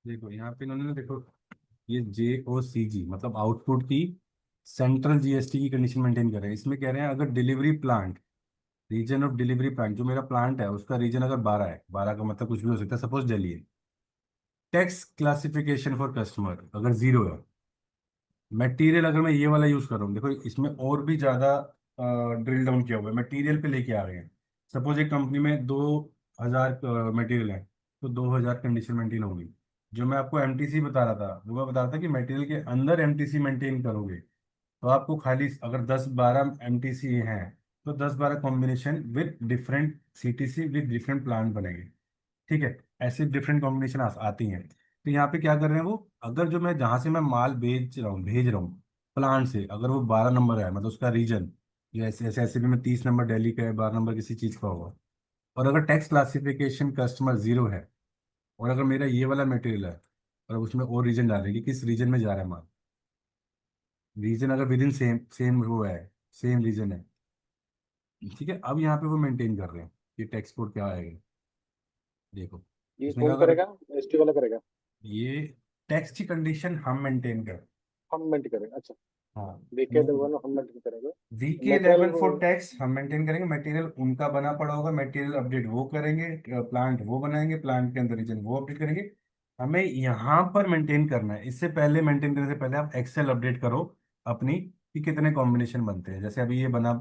देखो यहाँ पे इन्होंने ना, देखो ये JOCG मतलब आउटपुट की सेंट्रल GST की कंडीशन मेंटेन कर रहे हैं। इसमें कह रहे हैं अगर delivery plant, region of delivery plant, जो मेरा प्लांट है उसका रीजन अगर 12 है, 12 का मतलब कुछ भी हो सकता है, सपोज दिल्ली है। टैक्स क्लासिफिकेशन फॉर कस्टमर अगर 0 है। मटेरियल अगर मैं ये वाला यूज कर रहा हूँ, देखो इसमें और भी ज्यादा ड्रिल डाउन किया हुआ है, मटेरियल पे लेके आ रहे हैं। सपोज एक कंपनी में 2000 मटेरियल है, तो 2000 कंडीशन मेंटेन होगी। जो मैं आपको MTC बता रहा था, वो मैं बता रहा था कि मटेरियल के अंदर MTC मेंटेन करोगे तो आपको खाली अगर 10-12 MTC हैं तो 10-12 combination with different CTC with different plan बनेंगे। ठीक है, ऐसे डिफरेंट कॉम्बिनेशन आती हैं। तो यहाँ पे क्या कर रहे हैं वो, अगर जो मैं जहाँ से मैं माल भेज रहा हूँ प्लांट से, अगर वो 12 नंबर है, मतलब उसका रीजन, जैसे ऐसे ऐसे भी में 30 नंबर दिल्ली का है, 12 नंबर किसी चीज़ का होगा, और अगर टैक्स क्लासिफिकेशन कस्टमर 0 है, और अगर मेरा ये वाला मटेरियल है, और उसमें और रीजन डालेंगे कि किस रीजन में जा रहा है माल, रीजन अगर विद इन सेम सेम वो है, सेम रीजन है, ठीक है, अब यहाँ पे वो मेंटेन कर रहे हैं कि टैक्स कोड क्या आएगा। देखो, ये उसने कौन कहा अगर करेगा? एसटी वाला करेगा? ये टैक्स की कंडीशन हम मेंटेन कर, हम मेंटेन करेंगे, अच्छा। हाँ, वीके 11 हम मेंटेन करेंगे। VK11 मटेरियल फॉर टैक्स हम मेंटेन करेंगे, मटेरियल उनका बना पड़ा होगा, मटेरियल अपडेट वो करेंगे, प्लांट वो बनाएंगे, प्लांट के अंदर रीजन वो अपडेट करेंगे। हमें यहाँ पर मेंटेन करना है, इससे पहले मेंटेन करने से पहले आप एक्सेल अपडेट करो अपनी कि कितने कॉम्बिनेशन बनते हैं। जैसे अभी ये बना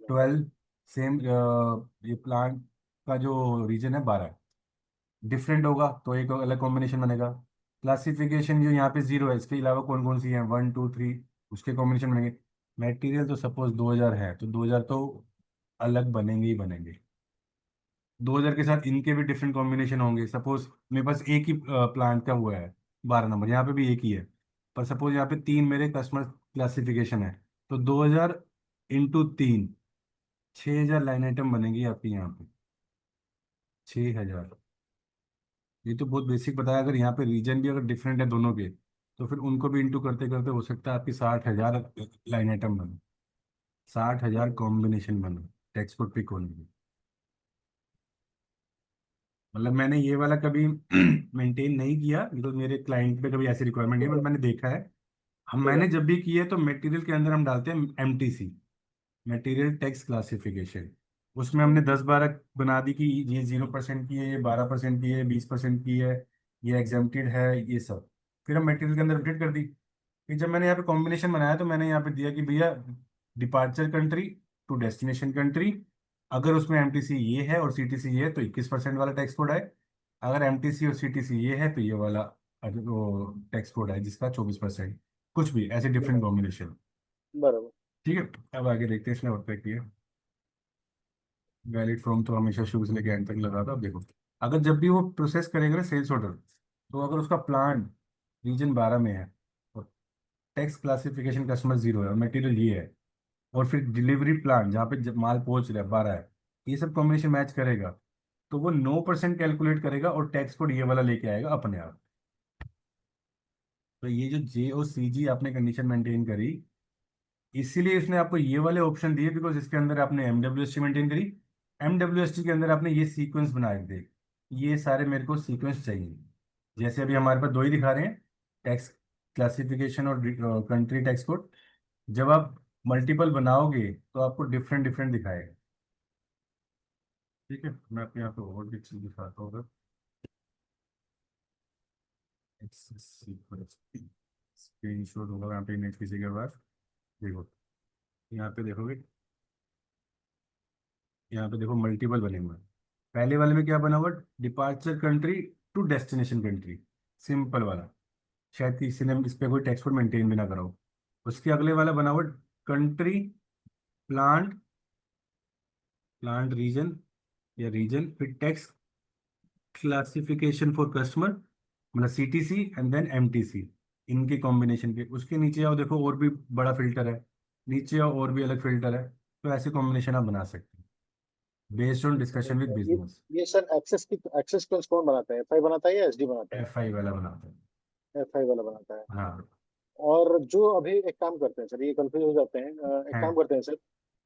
12, सेम, ये प्लांट का जो रीजन है 12 डिफरेंट होगा तो एक अलग कॉम्बिनेशन बनेगा। क्लासिफिकेशन जो यहाँ पे 0 है, इसके अलावा कौन कौन सी है, 1 2 3, उसके कॉम्बिनेशन बनेंगे। मटेरियल तो सपोज 2000 है तो 2000 तो अलग बनेंगे ही बनेंगे। 2000 के साथ इनके भी डिफरेंट कॉम्बिनेशन होंगे। सपोज मेरे पास एक ही प्लांट का हुआ है 12 नंबर, यहाँ पे भी एक ही है, पर सपोज यहाँ पे 3 मेरे कस्टमर क्लासिफिकेशन है, तो 2000 × 3, 6000 लाइन आइटम बनेंगी आपकी यहाँ पे, 6000। ये तो बहुत बेसिक बताया। अगर यहाँ पे रीजन भी अगर डिफरेंट है दोनों के, तो फिर उनको भी इंटू करते करते हो सकता है आपकी 60,000 लाइन आइटम बने, 60,000 कॉम्बिनेशन बने टेक्स्ट कोड पिक होने की। मतलब मैंने ये वाला कभी मेंटेन नहीं किया बिकॉज मेरे क्लाइंट पे कभी ऐसी रिक्वायरमेंट नहीं है, बट मैंने देखा है। हम ठीक है। मैंने जब भी किया है तो मटेरियल के अंदर हम डालते हैं MTC, मटेरियल टैक्स क्लासिफिकेशन। उसमें हमने 10-12 बना दी कि ये 0% की है, ये 12% की है, 20% की है, ये एग्जेम्प्टेड है, ये सब। फिर हम मटेरियल के अंदर अपडेट कर दी। फिर जब मैंने यहाँ पे कॉम्बिनेशन बनाया तो मैंने यहाँ पे दिया कि भैया departure country to destination country, अगर उसमें MTC ये है और CTC ये है तो 21% वाला टैक्स कोड है, अगर MTC और CTC ये है तो ये वाला वो टैक्स कोड है जिसका 24%, कुछ भी ऐसे डिफरेंट बराबर। कॉम्बिनेशन। बराबर। ठीक है, अब आगे देखते हैं इसने और क्या किया। वैलिड फ्रॉम तो हमेशा शुरू से लेकर एंड तक लगा था। अब देखो, अगर जब भी वो प्रोसेस करेगा ना सेल्स ऑर्डर, तो अगर उसका प्लान रीजन 12 में है और टैक्स क्लासिफिकेशन कस्टमर 0 है और मटेरियल ये है, और फिर डिलीवरी प्लान जहाँ पे माल पहुंच रहा है 12 है, ये सब कॉम्बिनेशन मैच करेगा, तो वो 9% कैलकुलेट करेगा और टैक्स कोड ये वाला लेके आएगा अपने आप। तो ये जो JOCG आपने कंडीशन मेंटेन करी, इसीलिए इसने आपको ये वाले ऑप्शन दिए, बिकॉज इसके अंदर आपने MWST मेंटेन करी, MWST के अंदर आपने ये सीक्वेंस बनाए थे, ये सारे मेरे को सीक्वेंस चाहिए। जैसे अभी हमारे पास दो ही दिखा रहे हैं, टैक्स क्लासिफिकेशन और कंट्री टैक्स कोड। जब आप मल्टीपल बनाओगे तो आपको डिफरेंट डिफरेंट दिखाएगा। ठीक है, मैं आपको यहाँ पे और भी चीज दिखाता हूँ। स्क्रीन शॉट होगा यहाँ पे इमेज किसी के पास, देखो, यहाँ पे देखोगे, यहाँ पे देखो मल्टीपल बने हुए हैं। पहले वाले में क्या बना हुआ, departure country to destination country, simple वाला, शायद किसी ने इस पे कोई टेक्स्ट कोड मेंटेन भी ना करा हो। उसके अगले वाला बना हुआ कंट्री, प्लांट, प्लांट रीजन या रीजन, फिर टैक्स क्लासिफिकेशन फॉर कस्टमर, मतलब CTC एंड देन MTC, इनके कॉम्बिनेशन के। उसके नीचे आओ, देखो और भी बड़ा फिल्टर है, नीचे आओ और भी अलग फिल्टर है। तो ऐसे कॉम्बिनेशन आप बना सकते हैं बेस्ड ऑन डिस्कशन विद ये बिजनेस। ये सर एक्सेस क्लास कौन बनाता है? एफआई बनाता है या एसडी बनाता है? FI वाला बनाते हैं। एफआई वाला बनाता है। हाँ और जो अभी एक काम करते हैं सर, ये कंफ्यूज हो जाते हैं, एक काम हाँ करते हैं सर,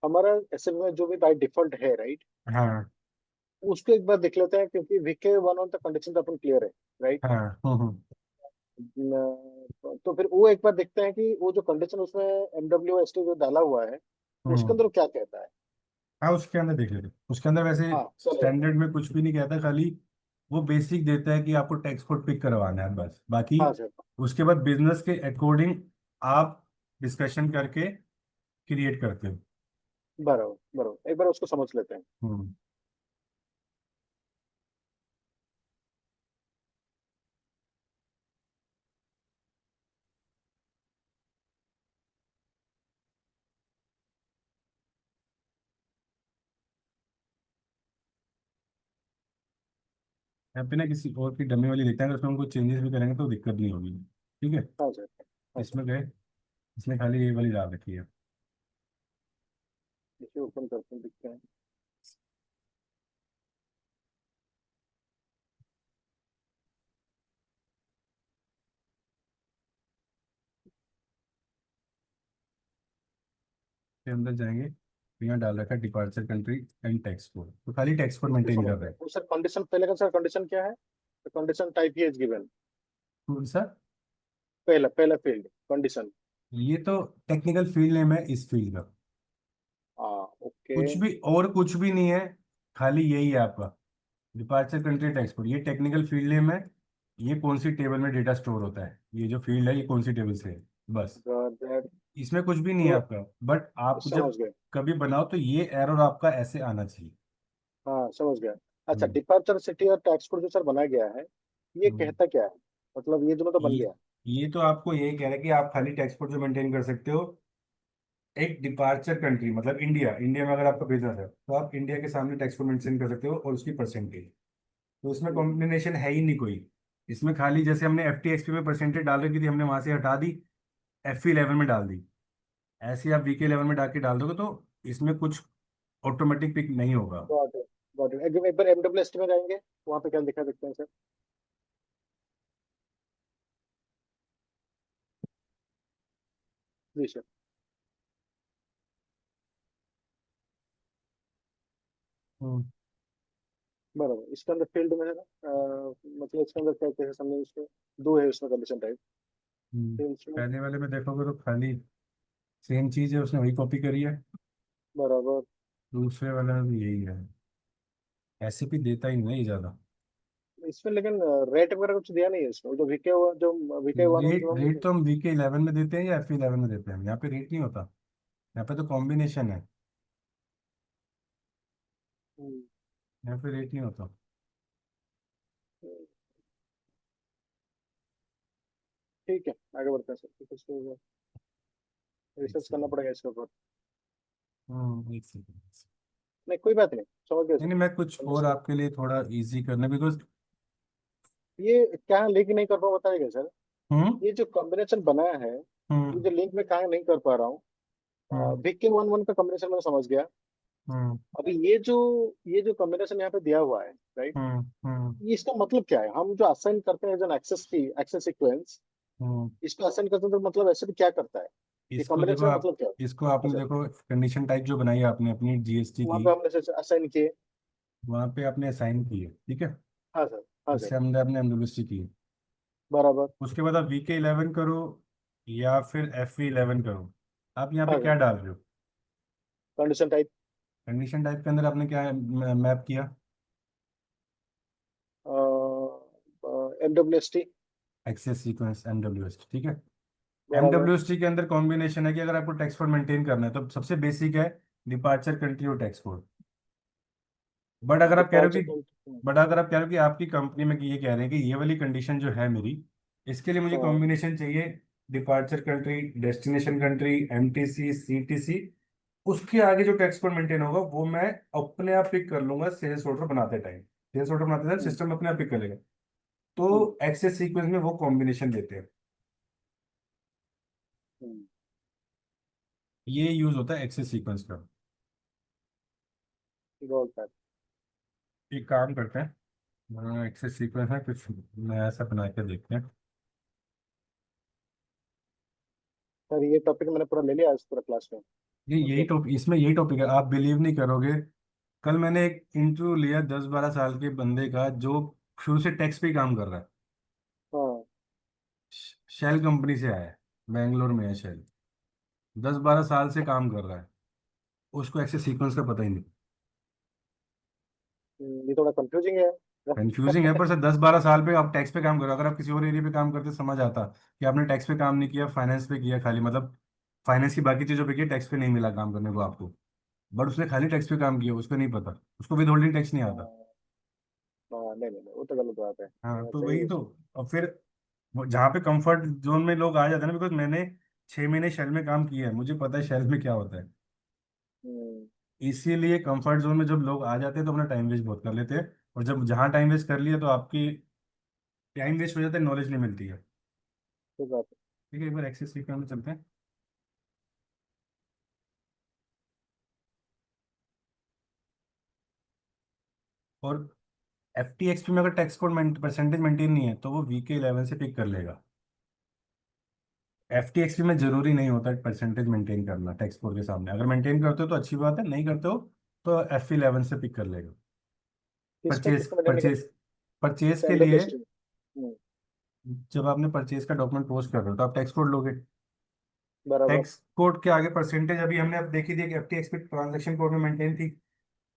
हमारा एसएल में जो भी बाय डिफॉल्ट है, राइट, हाँ उसको एक बार देख लेते हैं, क्योंकि वीके 1 तक कंडीशन तो अपन क्लियर है, राइट। हाँ। तो फिर वो एक बार देखते हैं कि वो जो कंडीशन उसमें MWST जो डाला हुआ है, उसके हम्म। अंदर वो क्या कहता है। हाँ, उसके अंदर देख लेते, उसके अंदर वैसे हाँ चलो। स्टैंडर्ड में कुछ भी नहीं कहता, खाली वो बेसिक देता है कि आपको टैक्स कोड पिक करवाना है बस, बाकी हाँ सर। उसके बाद बिजनेस के अकॉर्डिंग आप डिस्कशन करके क्रिएट करते हो। बराबर बराबर, एक बार उसको समझ लेते हैं। हम्म। यहाँ पे ना किसी और की डमी वाली देखते हैं, अगर उसमें हमको चेंजेस भी करेंगे तो दिक्कत नहीं होगी। ठीक है, हाँ सर, हाँ सर। इसमें गए, इसमें खाली ये वाली डाल रखी है। इसे ओपन करते हैं, दिखते हैं। फिर अंदर जाएंगे तो यहाँ डाल रखा है departure country and tax code, तो खाली टैक्स कोड ओके, मेंटेन समझ कर गया। रहे हैं। तो सर कंडीशन पहले का, सर कंडीशन क्या है? Condition type he is given. कौन सा? पहला पहला फील्ड कंडीशन। ये तो टेक्निकल फील्ड नेम है इस फील्ड का, हाँ, ओके। कुछ भी और कुछ भी नहीं है, खाली यही है आपका डिपार्चर कंट्री टैक्स कोड। ये टेक्निकल फील्ड नेम है, ये कौन सी टेबल में डेटा स्टोर होता है, ये जो फील्ड है ये कौन सी टेबल से है, बस। दैट। इसमें कुछ भी नहीं है तो आपका, बट आप समझ जब गए। कभी बनाओ तो ये एरर आपका ऐसे आना चाहिए। हाँ, समझ गया। अच्छा, हम्म, डिपार्चर सिटी और टैक्स कोड जो सर बनाया गया है, ये हम्म। कहता क्या है? मतलब ये दोनों तो बन ये गया। ये तो आपको यही कह रहा है कि आप खाली टैक्स कोड जो मेंटेन कर सकते हो, एक डिपार्चर कंट्री मतलब इंडिया, इंडिया में अगर आपका बिजनेस है तो आप इंडिया के सामने टैक्स कोड मेंटेन कर सकते हो और उसकी परसेंटेज। तो उसमें हम्म, कॉम्बिनेशन है ही नहीं कोई। इसमें खाली जैसे हमने एफ टी एक्सपी में परसेंटेज डाल रखी थी, हमने वहां से हटा दी, F11 में डाल दी। ऐसे ही आप VK11 में डाल के डाल दोगे तो इसमें कुछ ऑटोमेटिक पिक नहीं होगा। Got it, got it. एक बार MWST में जाएंगे, वहाँ पे क्या दिखा सकते हैं सर? जी सर। हम्म, बराबर, इसके अंदर फील्ड में है ना, मतलब इसके अंदर क्या कैसे समझे इसको? दो है उसमें कंडीशन टाइप। फील्ड्स में। पहले वाले में देखोगे तो खाली सेम चीज है, उसने वही कॉपी करी है। बराबर। दूसरे वाले में भी यही है, ऐसे भी देता ही नहीं ज्यादा। इसमें लेकिन रेट वगैरह कुछ दिया नहीं है इसमें, जो वीके, जो वीके 1 रेट जो हम। रेट तो हम VK11 में देते हैं या F11 में देते हैं, यहाँ पे रेट नहीं होता, यहाँ पे तो कॉम्बिनेशन है, हम्म, यहाँ पे रेट नहीं होता। ठीक है, आगे बढ़ते हैं सर, कुछ इसको एक रिसर्च करना सेकंड। पड़ेगा इसके ऊपर। एक सेकंड। नहीं, कोई बात नहीं, समझ गए नहीं सर। नहीं, मैं कुछ और कंडीशन। आपके लिए थोड़ा इजी करना, बिकॉज ये क्या लिंक नहीं कर पाऊँ, बताइएगा सर? हम्म ये जो कॉम्बिनेशन बनाया है, ये हम्म जो लिंक में कहाँ नहीं कर पा रहा हूँ। हम्म VK11 का कॉम्बिनेशन मैंने समझ गया। हम्म अभी ये जो कॉम्बिनेशन यहाँ पे दिया हुआ है, राइट? हम्म ये इसका मतलब क्या है? हम जो असाइन करते हैं जो एक्सेस की, एक्सेस सीक्वेंस, हम्म इसको असाइन करते हैं तो मतलब ऐसे भी क्या करता है? ये इसको देखो कॉम्बिनेशन का आप, मतलब क्या है? इसको हाँ आपने सर। देखो कंडीशन टाइप जो बनाई है आपने अपनी GST वहाँ की, पे हमने असाइन किए। वहाँ पे आपने असाइन की है, ठीक है। हाँ सर, हाँ सर। इससे हमने अपने MWC की है। बराबर। उसके बाद आप VK11 करो या फिर F11 करो, आप यहाँ पे हाँ क्या सर। डाल रहे हो? कंडीशन टाइप कंडीशन टाइप के अंदर आपने क्या मैप किया? MWST। एक्सेस सीक्वेंस MWST, ठीक है। बराबर। MWST के अंदर कॉम्बिनेशन है कि अगर आपको टैक्स कोड मेंटेन करना है तो सबसे बेसिक है डिपार्चर कंट्री और टैक्स कोड। बट अगर आप कह रहे हो कि डिपार्चर। बट अगर आप कह रहे हो कि आपकी कंपनी में कि ये कह रहे हैं कि ये वाली कंडीशन जो है मेरी, इसके लिए मुझे हाँ। कॉम्बिनेशन चाहिए departure country, destination country, MTC, CTC, उसके आगे जो टैक्स कोड मेंटेन होगा वो मैं अपने आप पिक कर लूंगा सेल्स ऑर्डर बनाते टाइम। सेल्स ऑर्डर बनाते टाइम हम्म, सिस्टम अपने आप पिक कर लेगा। हम्म, तो एक्सेस सीक्वेंस में वो कॉम्बिनेशन देते हैं, हम्म। ये यूज होता है एक्सेस सीक्वेंस का। Got that. एक काम करते हैं, एक्सेस सीक्वेंस है कुछ नया सा बना के देखते हैं। सर, ये टॉपिक मैंने पूरा ले लिया आज पूरा क्लास में। ये यही मतलब। टॉपिक, इसमें यही टॉपिक है, आप बिलीव नहीं करोगे। कल मैंने एक इंटरव्यू लिया 10-12 साल के बंदे का जो शुरू से टैक्स पे ही काम कर रहा है, हाँ। शेल कंपनी से आया है, बेंगलोर में है शेल, 10-12 साल से काम कर रहा है, उसको एक्सेस सीक्वेंस का पता ही नहीं। ये थोड़ा कंफ्यूजिंग है। कंफ्यूजिंग है, पर सर 10-12 साल पे आप टैक्स पे काम करो, अगर आप किसी और एरिया पे काम करते समझ आता कि आपने टैक्स पे काम नहीं किया, फाइनेंस पे किया खाली, मतलब फाइनेंस की बाकी चीजों पे किया, टैक्स पे नहीं मिला काम करने को आपको। बट उसने खाली टैक्स पे काम किया, उसको नहीं पता, उसको विद होल्डिंग टैक्स नहीं आता। हाँ, हाँ, नहीं नहीं नहीं, वो तो गलत बात है, हाँ तो सही वही है तो। सर। और फिर जहाँ पे कंफर्ट जोन में लोग आ जाते हैं ना, बिकॉज मैंने 6 महीने शेल में काम किया है, मुझे पता है शेल में क्या होता है। हम्म, इसीलिए कंफर्ट जोन में जब लोग आ जाते हैं तो अपना टाइम वेस्ट बहुत कर लेते हैं और जब जहाँ टाइम वेस्ट कर लिया तो आपकी टाइम वेस्ट हो जाता है, नॉलेज नहीं मिलती है। ठीक बात है। ठीक है, एक बार एक्सेस सीक्वेंस में चलते हैं। और एफ टी एक्स पी में अगर टेक्स्ट कोड परसेंटेज मेंटेन नहीं है तो वो वी के 11 से पिक कर लेगा। एफ टी एक्स पी में जरूरी नहीं होता परसेंटेज मेंटेन करना टेक्स्ट कोड के सामने, अगर मेंटेन करते हो तो अच्छी बात है, नहीं करते हो तो एफ 11 से पिक कर लेगा। किसका परचेज किसका मैंने नहीं परचेज परचेज के लिए कर जब आपने परचेज का डॉक्यूमेंट पोस्ट कर रहे हो तो आप टैक्स कोड लोगे। बराबर। टैक्स कोड के आगे परसेंटेज अभी हमने अब देखी थी कि F T x P transaction code में मेंटेन थी,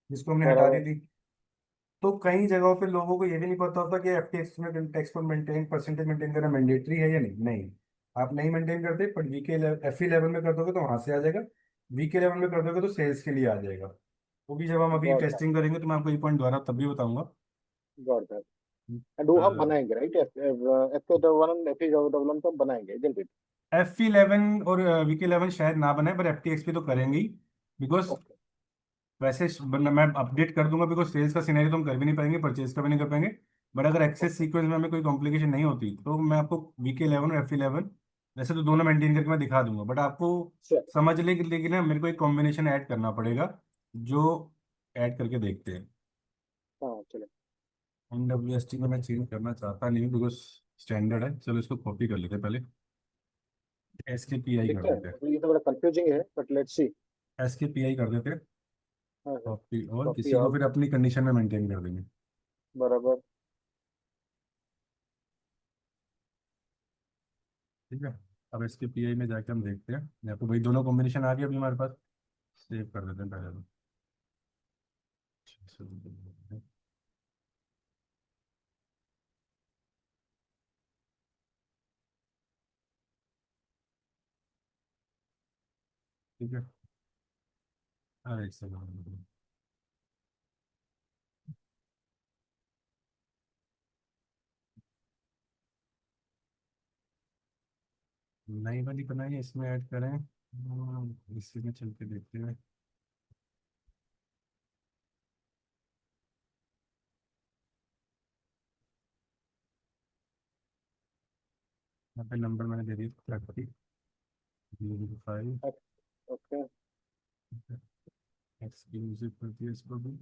जिसको हमने हटा दी बराबर। थी। तो कई जगहों पे लोगों को ये भी नहीं पता होता कि एफ टी एक्स में tax code maintain percentage maintain करना मैंडेटरी है या नहीं। नहीं, आप नहीं मेंटेन करते पर वी के एफ ई लेवल में कर दोगे तो वहां से आ जाएगा, वी के लेवल में कर दोगे तो सेल्स के लिए आ जाएगा। वो भी जब हम अभी गॉट दैट। टेस्टिंग करेंगे तो मैं आपको ये पॉइंट दोबारा तब भी बताऊंगा। Got that. एंड वो हम बनाएंगे राइट, एफ के डबल एफ डबल वन तो हम बनाएंगे जल्दी। एफ ई 11 और वी के 11 शायद ना बनाए पर एफ टी एक्स पी तो करेंगे ही, बिकॉज ओके। वैसे मैं अपडेट कर दूंगा बिकॉज सेल्स का सिनेरियो तो हम कर भी नहीं पाएंगे, परचेज का भी नहीं कर पाएंगे। बट अगर एक्सेस सीक्वेंस में हमें कोई कॉम्प्लिकेशन नहीं होती तो मैं आपको वी के 11 और एफ 11 वैसे तो दोनों मेंटेन करके मैं दिखा दूंगा, बट आपको सर। समझ लेके ना मेरे को एक कॉम्बिनेशन ऐड करना पड़ेगा जो ऐड करके देखते हैं। हाँ चलो। एन डब्ल्यू एस टी में मैं चेंज करना चाहता नहीं बिकॉज स्टैंडर्ड है, चलो इसको कॉपी कर लेते हैं पहले, एस के पी आई ठीक कर है, देते हैं। तो ये तो बड़ा कंफ्यूजिंग है बट लेट्स सी। एस के पी आई कर देते हैं हाँ हाँ। कॉपी, और कॉपी इसी को ऑल। फिर अपनी कंडीशन में मेंटेन कर देंगे। बराबर। ठीक है, अब इसके पीआई में जाके हम देखते हैं, या तो भाई दोनों कॉम्बिनेशन आ गया अभी हमारे पास, सेव कर देते हैं पहले तो। ठीक है, अरे एक सेकंड, नई वाली बनाई है, इसमें ऐड करें। इसी में चल के देखते हैं। यहाँ पे नंबर मैंने दे दिया 30 05। ओके। एक्सक्लूसिव करती है इसको भी,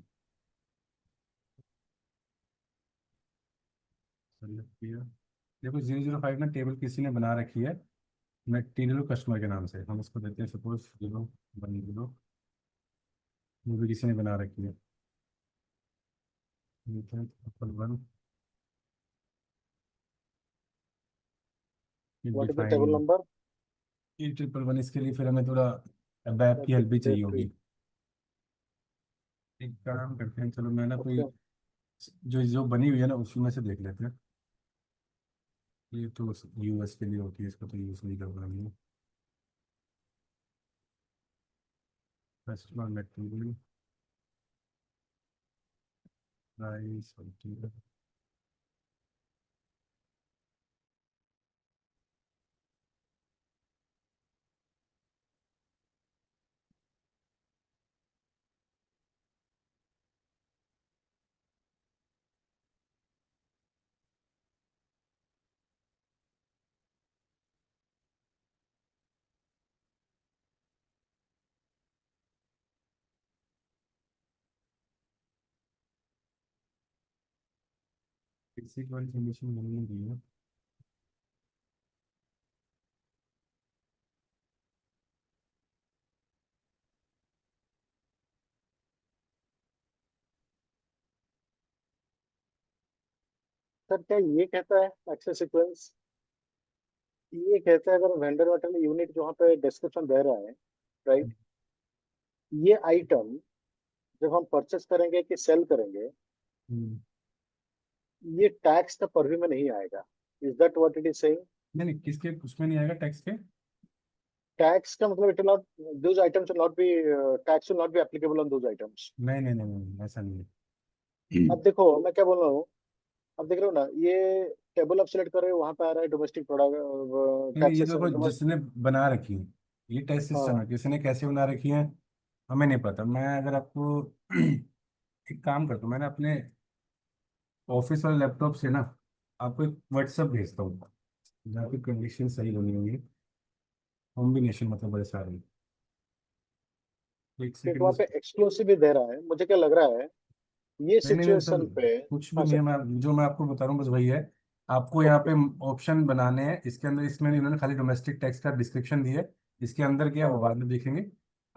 सेलेक्ट किया। देखो 005 ना टेबल किसी ने बना रखी है मटेरियल कस्टमर के नाम से, हम इसको देते हैं सपोज 010, वो भी किसी ने बना रखी है। ठीक है, triple one what is the table define, number? ये ट्रिपल वन, इसके लिए फिर हमें थोड़ा बैप की हेल्प भी चाहिए डायरेक्टरी। होगी। एक काम करते हैं, चलो मैं ना कोई ओके। जो जो बनी हुई है ना उसी में से देख लेते हैं। ये तो यूएस के लिए होती है, इसको तो यूज नहीं कर पाएंगे। कस्टमर मटेरियल प्राइस होती है। किसी वाली कंडीशन बनने दी है। सर क्या ये कहता है एक्सेस सीक्वेंस? ये कहता है अगर वेंडर मटेरियल यूनिट जो वहाँ पे डिस्क्रिप्शन दे रहा है, राइट, ये आइटम जब हम परचेस करेंगे कि सेल करेंगे, हम्म, ये टैक्स का परव्यू में नहीं आएगा। Is that what it is saying? नहीं नहीं, किसके उसमें नहीं आएगा टैक्स के। टैक्स का मतलब it will not, those items will not B, tax will not be applicable on those items. नहीं नहीं नहीं नहीं, ऐसा नहीं है। अब देखो मैं क्या बोल रहा हूँ, अब देख रहे हो ना, ये टेबल आप सिलेक्ट कर रहे हो, वहां पे आ रहा है डोमेस्टिक प्रोडक्ट नहीं नहीं, ये टैक्सेस देखो डोमेस्टिक। जिसने बना रखी है, ये टेस्ट सिस्टम हाँ है, किसने कैसे बना रखी है हमें नहीं पता। मैं अगर आपको एक काम करता हूँ, मैंने अपने ऑफिस वाले लैपटॉप से ना आपको एक व्हाट्सएप भेजता हूँ जहाँ पे कंडीशन सही बनी हुई है, कॉम्बिनेशन मतलब बड़े सारे। एक क्योंकि सेकंड वहाँ में। पे एक्सक्लूसिव भी दे रहा है, मुझे क्या लग रहा है ये नहीं नहीं नहीं सर, सिचुएशन पे। कुछ भी हाँ नहीं है। सर। मैं जो मैं आपको बता रहा हूँ बस वही है। आपको यहाँ ओके। पे ऑप्शन बनाने हैं इसके अंदर, इसमें इन्होंने खाली डोमेस्टिक टैक्स का डिस्क्रिप्शन दिया है। इसके अंदर क्या है वो हाँ बाद में देखेंगे।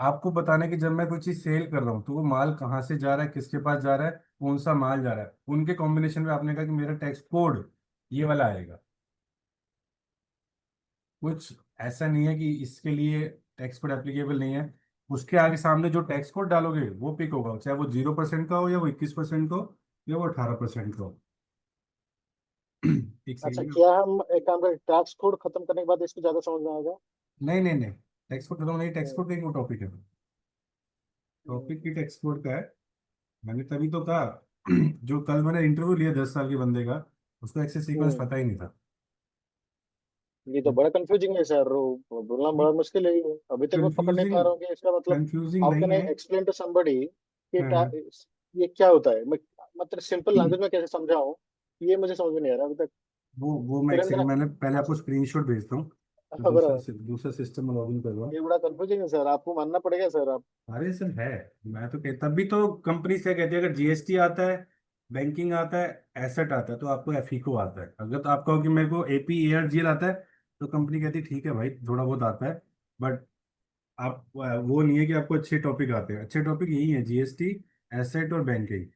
आपको बताना है कि जब मैं कोई चीज़ सेल कर रहा हूँ तो वो माल कहाँ से जा रहा है, किसके पास जा रहा है, कौन सा माल जा रहा है, उनके कॉम्बिनेशन में आपने कहा कि मेरा टैक्स कोड ये वाला आएगा। कुछ ऐसा नहीं है कि इसके लिए टैक्स कोड एप्लीकेबल नहीं है। उसके आगे सामने जो टैक्स कोड डालोगे वो पिक होगा, चाहे वो 0% का हो या वो 21% का हो या वो 18% का हो। एक अच्छा, सेकंड। क्या हम एक काम करें, टास्क कोड खत्म करने के बाद इसको ज्यादा समझ में आएगा? नहीं नहीं नहीं, टैक्स कोड खत्म नहीं, टैक्स हम्म, कोड का एक वो टॉपिक है। टॉपिक हम्म, की टैक्स कोड का है। मैंने तभी तो कहा जो कल मैंने इंटरव्यू लिया 10 साल के बंदे का, उसको एक्सेस सीक्वेंस हम्म। पता ही नहीं था। ये तो बड़ा कंफ्यूजिंग है सर, बोलना बड़ा मुश्किल है ये। अभी तक मैं पकड़ नहीं पा कंफ्यूजिंग, रहा हूँ कि इसका मतलब। कंफ्यूजिंग हाउ नहीं कैन आई है। एक्सप्लेन टू समबडी कि हाँ हाँ। ये क्या होता है? मैं मतलब सिंपल लैंग्वेज में कैसे समझाऊं, ये मुझे समझ में नहीं आ रहा अभी तक। वो मैं एक सुरेंद्र। सेकंड, मैंने पहले हाँ आपको सर। स्क्रीनशॉट भेजता हूँ। मैं हाँ, बराबर। दूसरा सिस्टम में लॉगिन कर रहा हूँ। ये बड़ा कंफ्यूजिंग है सर, आपको मानना पड़ेगा सर आप। अरे सर है, मैं तो कहता, तभी तो कंपनी से कहती है अगर जीएसटी आता है, बैंकिंग आता है, एसेट आता है तो आपको एफिको आता है। अगर तो आप कहो कि मेरे को एपी एआरजीएल आता है तो कंपनी कहती है ठीक है भाई थोड़ा बहुत आता है, बट आप वो नहीं है कि आपको अच्छे टॉपिक आते हैं। अच्छे टॉपिक यही है, जीएसटी, एसेट और बैंकिंग।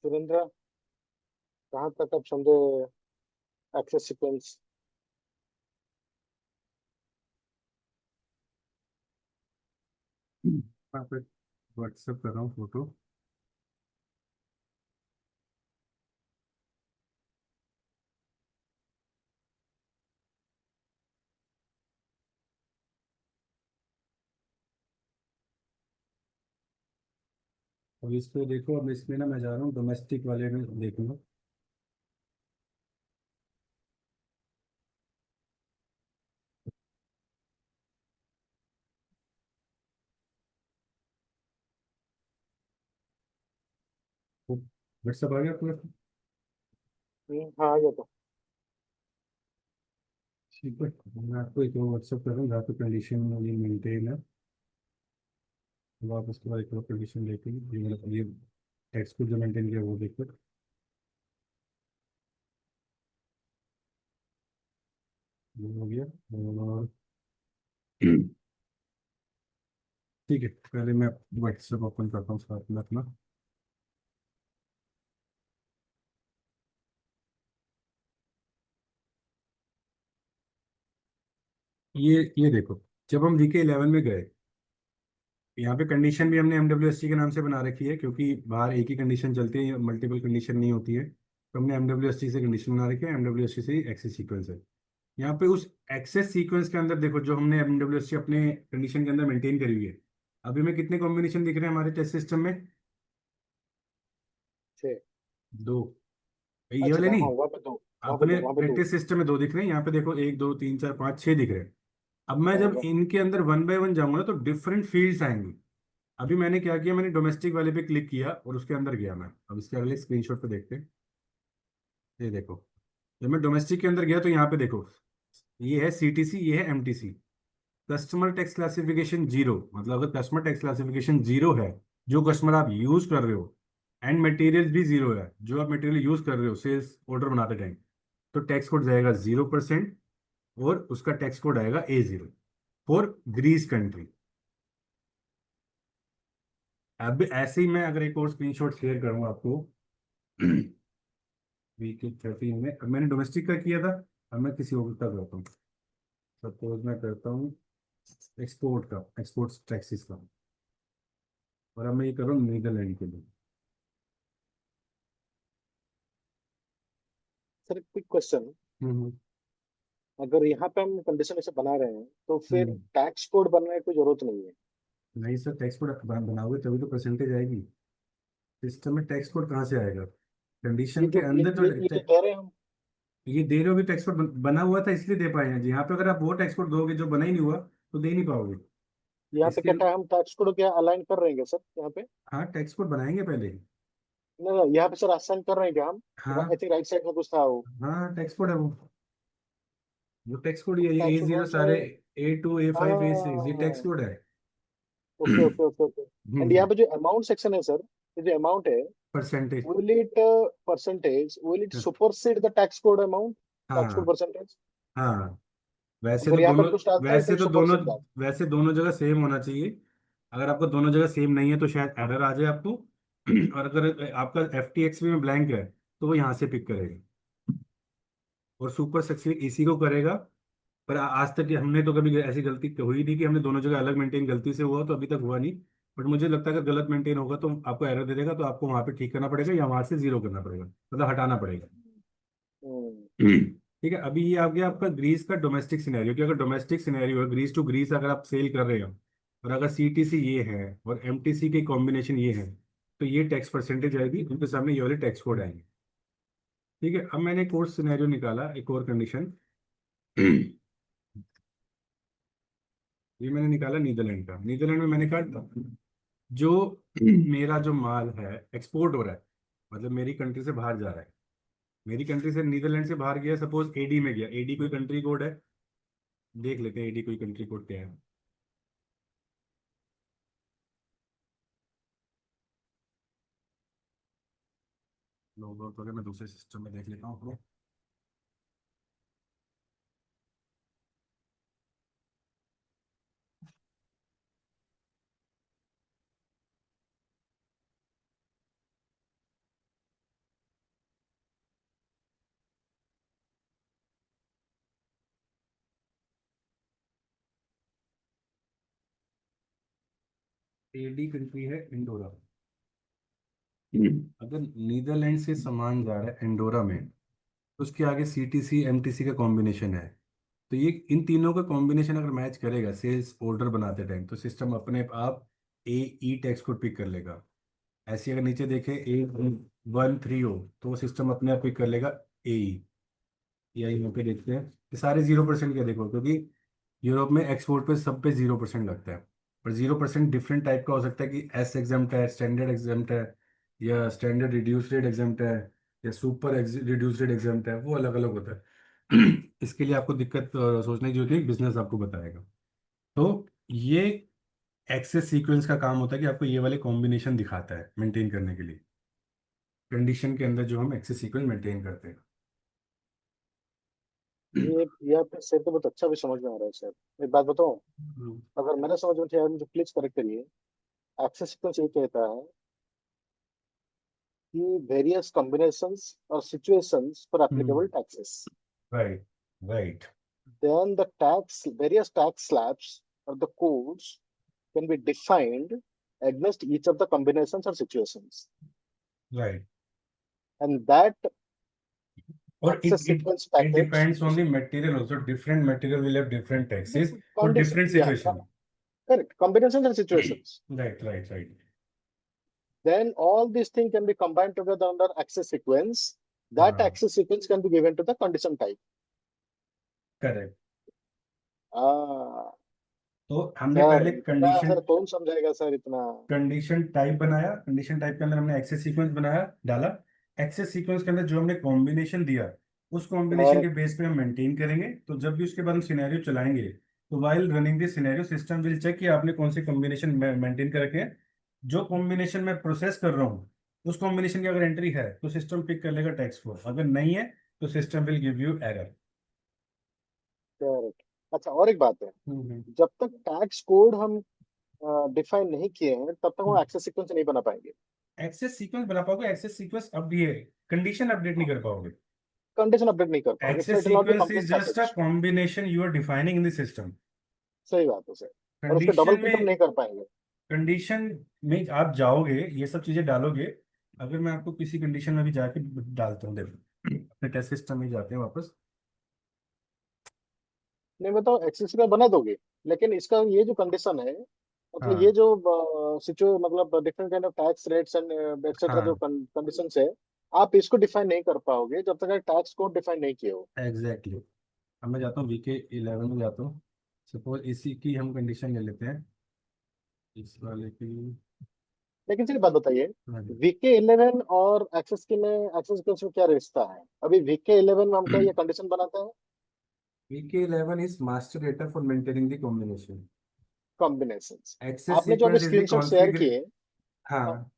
सुरेंद्र, कहाँ तक आप समझे एक्सेस सीक्वेंस? मैं आपको व्हाट्सएप कर रहा हूँ फोटो। अब इस पे देखो, अब इसमें ना मैं जा रहा हूँ डोमेस्टिक वाले में देखूंगा। व्हाट्सएप आ गया आपको? हाँ, आ गया तो। ठीक है, मैं आपको एक व्हाट्सएप कर रहा हूँ जहाँ पे कंडीशन ये मेंटेन है। तो आप उसके बाद एक और कंडीशन लेके ये टेक्स्ट को जो मेंटेन किया वो देखो। ये हो गया। और ठीक है, पहले मैं व्हाट्सएप ओपन करता हूँ साथ में अपना। ये देखो, जब हम वीके 11 में गए, यहाँ पे कंडीशन भी हमने एमडब्ल्यूएससी के नाम से बना रखी है क्योंकि बाहर एक ही कंडीशन चलती है, मल्टीपल कंडीशन नहीं होती है। तो हमने एमडब्ल्यूएससी से कंडीशन बना रखी है, एमडब्ल्यूएससी से ही एक्सेस सीक्वेंस है। यहाँ पे उस एक्सेस सीक्वेंस के अंदर देखो जो हमने एमडब्ल्यूएससी अपने कंडीशन के अंदर मेंटेन करी हुई है। अभी में कितने कॉम्बिनेशन दिख रहे हैं हमारे टेस्ट सिस्टम में? छः। दो। ये अच्छा, वाले हाँ नहीं, हाँ, वहाँ पे दो। वहाँ पे अपने दो, वहाँ पे दो। प्रैक्टिस सिस्टम में दो दिख रहे हैं। यहाँ पे देखो 1 2 3 4 5 6 दिख रहे हैं। अब मैं जब बराबर। इनके अंदर वन बाय वन जाऊंगा ना तो डिफरेंट फील्ड्स आएंगे। अभी मैंने क्या किया, मैंने डोमेस्टिक वाले पे क्लिक किया और उसके अंदर गया मैं। अब इसके अगले स्क्रीनशॉट पे देखते हैं। ये देखो, जब मैं डोमेस्टिक के अंदर गया तो यहाँ पे देखो, ये है सीटीसी, ये है MTC. Customer tax classification zero, मतलब अगर कस्टमर टैक्स क्लासिफिकेशन जीरो है, जो कस्टमर आप यूज कर रहे हो, एंड मटेरियल भी जीरो है जो आप मटेरियल यूज कर रहे हो सेल्स ऑर्डर बनाते टाइम, तो टैक्स कोड जाएगा 0% और उसका टैक्स कोड आएगा A0। For Greece country. अब ऐसे ही मैं अगर एक और स्क्रीनशॉट शेयर करूंगा आपको वीक 13 में, अब मैंने डोमेस्टिक का किया था, अब मैं किसी और का करता हूँ। सपोज मैं करता हूँ एक्सपोर्ट का, एक्सपोर्ट टैक्सेस का, और अब मैं ये कर रहा हूँ नीदरलैंड के लिए। सर क्विक क्वेश्चन, हम्म अगर यहाँ पे हम कंडीशन ऐसे बना रहे हैं तो फिर हम्म। टैक्स कोड बनने की कोई जरूरत नहीं है? नहीं सर, टैक्स कोड बनाओगे तभी तो परसेंटेज आएगी। सिस्टम में टैक्स कोड कहाँ से आएगा? ये कंडीशन के जो अंदर तो ये जो कह रहे हैं हम, ये दे रहे हो कि टैक्स कोड बना हुआ था इसलिए दे पाए हैं जी। यहाँ पे अगर आप वो टैक्स कोड दोगे जो बना ही नहीं हुआ तो दे नहीं पाओगे। यहाँ पे इसके क्या हम टैक्स कोड क्या अलाइन कर रहे हैं क्या सर यहाँ पे? हाँ, टैक्स कोड बनाएंगे पहले। नहीं नहीं, यहाँ पे सर असाइन कर रहे हैं क्या हम? हाँ आई थिंक राइट साइड में कुछ था वो। हाँ, टैक्स कोड है वो टैक्स कोड ये टैक्स कोड A0 कौन सा सारे, है? A2 A5 A6 ये टैक्स हाँ, कोड है। Okay okay okay okay. And यहाँ पे जो अमाउंट सेक्शन है सर, ये जो अमाउंट है, percentage. will it will it supersede the tax code amount, tax code हाँ percentage? हाँ, वैसे तो अगर यहाँ पे दोनों, कुछ डालता है, it वैसे will तो दोनों, supersede that. वैसे दोनों जगह सेम होना चाहिए। अगर आपको दोनों जगह सेम नहीं है तो शायद एरर आ जाए आपको और अगर आपका FTXV में ब्लैंक है तो वो यहाँ से पिक करेगा और सुपर सक्सीड इसी को करेगा। पर आज तक हमने तो कभी ऐसी गलती हुई नहीं कि हमने दोनों जगह अलग मेंटेन, गलती से हुआ तो अभी तक हुआ नहीं। बट मुझे लगता है अगर गलत मेंटेन होगा तो आपको एरर दे देगा, तो आपको वहां पे ठीक करना पड़ेगा या वहां से जीरो करना पड़ेगा, मतलब हटाना पड़ेगा। हम्म, ठीक है, अभी ये आ गया आपका ग्रीस का डोमेस्टिक सिनेरियो कि अगर डोमेस्टिक सिनेरियो है, ग्रीस टू ग्रीस अगर आप सेल कर रहे हो और अगर CTC ये है और MTC के कॉम्बिनेशन ये है, तो ये टैक्स परसेंटेज आएगी, उनके सामने ये वाले टैक्स कोड आएंगे। ठीक है, अब मैंने एक और सिनेरियो निकाला, एक और कंडीशन ये मैंने निकाला नीदरलैंड का। नीदरलैंड में मैंने कहा जो मेरा जो माल है एक्सपोर्ट हो रहा है, मतलब मेरी कंट्री से बाहर जा रहा है, मेरी कंट्री से नीदरलैंड से बाहर गया, सपोज AD में गया, AD कोई कंट्री कोड है, देख लेते हैं AD कोई कंट्री कोड क्या है। लोग तो मैं दूसरे सिस्टम में देख लेता हूँ। AD कंट्री है इंडोरा। अगर नीदरलैंड से सामान जा रहा है इंडोरा में तो उसके आगे CTC MTC का कॉम्बिनेशन है, तो ये इन तीनों का कॉम्बिनेशन अगर मैच करेगा सेल्स ऑर्डर बनाते टाइम तो सिस्टम अपने आप AE टैक्स को पिक कर लेगा। ऐसे अगर नीचे देखें A13 हो तो वो सिस्टम अपने आप पिक कर लेगा AE। या यहाँ पे देखते हैं कि सारे 0% क्या, देखो क्योंकि यूरोप में एक्सपोर्ट पे सब पे 0% लगता है। पर 0% डिफरेंट टाइप का हो सकता है कि S एग्जाम्प्ट है, स्टैंडर्ड एग्जाम्प्ट है, या स्टैंडर्ड रिड्यूस रेट एग्जाम्प्ट है, या सुपर रिड्यूस रेट एग्जाम्प्ट है, वो अलग अलग होता है इसके लिए आपको दिक्कत सोचने की जरूरत नहीं, बिजनेस आपको बताएगा। तो ये एक्सेस सीक्वेंस का काम होता है कि आपको ये वाले कॉम्बिनेशन दिखाता है मेंटेन करने के लिए, कंडीशन के अंदर जो हम एक्सेस सीक्वेंस मेंटेन करते हैं। ये आपके सर को बहुत अच्छा भी समझ में आ रहा है सर। एक बात बताऊं, हम्म अगर मेरे समझ में आया, मुझे प्लीज करेक्ट करिए। एक्सेस सीक्वेंस ये कहता है कि वेरियस कॉम्बिनेशंस और situations for applicable taxes, right right then the various tax slabs or the codes can be defined against each of the combinations or situations, right. and that और access sequence it package depends on is the material also, different material will have different taxes for condition. different Yeah, situation। correct. Combinations and situations. Right right right। Then all these things can be combined together under access sequence. That हाँ, access sequence can be given to the condition type. Correct. Ah, तो हमने sir पहले इतना condition, sir कौन समझाएगा sir इतना? Condition type बनाया, condition type के अंदर हमने एक्सेस सीक्वेंस बनाया, डाला। एक्सेस सीक्वेंस के अंदर जो हमने कॉम्बिनेशन दिया उस कॉम्बिनेशन के Correct, बेस पे हम मेंटेन करेंगे, तो जब भी उसके बाद हम सिनेरियो चलाएंगे तो while running this scenario system will check कि आपने कौन से कॉम्बिनेशन मेंटेन कर रखे हैं। जो कॉम्बिनेशन मैं प्रोसेस कर रहा हूँ उस कॉम्बिनेशन की अगर एंट्री है तो सिस्टम पिक कर लेगा टैक्स को, अगर नहीं है तो system will give you error. correct. अच्छा, और एक बात है, जब तक टैक्स कोड हम डिफाइन नहीं किए हैं तब तक हम एक्सेस सीक्वेंस नहीं बना पाएंगे। एक्सेस सीक्वेंस बना पाओगे, एक्सेस सीक्वेंस अब ये कंडीशन अपडेट नहीं कर पाओगे। कंडीशन अपडेट नहीं कर पाओगे, so access it will not be sequence complete is just a package. Combination you are defining in the system. सही बात है सर। और उस पर डबल कंडीशन क्लिक हम में, नहीं कर पाएंगे। कंडीशन में आप जाओगे, ये सब चीजें डालोगे। अगर मैं आपको किसी कंडीशन में भी जाके डालता हूँ, देखो अपने टेस्ट सिस्टम में जाते हैं वापस। नहीं बताओ, एक्सेस सीक्वेंस बना दोगे, लेकिन इसका ये जो कंडीशन है, मतलब ये हाँ जो सिचुएशन, मतलब different kind of tax rates and etcetera जो हाँ कंडीशन है, आप इसको डिफाइन नहीं कर पाओगे जब तक टैक्स कोड डिफाइन नहीं किए हो। एग्जैक्टली। अब मैं जाता हूँ VK 11 में जाता हूँ। सपोज इसी की हम कंडीशन ले लेते हैं, इस वाले की। लेकिन सिर्फ बात बताइए, हाँ जी। VK 11 और एक्सेस की में, एक्सेस सीक्वेंस में क्या रिश्ता है? अभी VK 11 में हम क्या ये कंडीशन बनाते हैं? VK 11 is master data for maintaining the combination. Combinations. Access आपने जो अभी sequence is the screenshot share configure। किए, हाँ, हाँ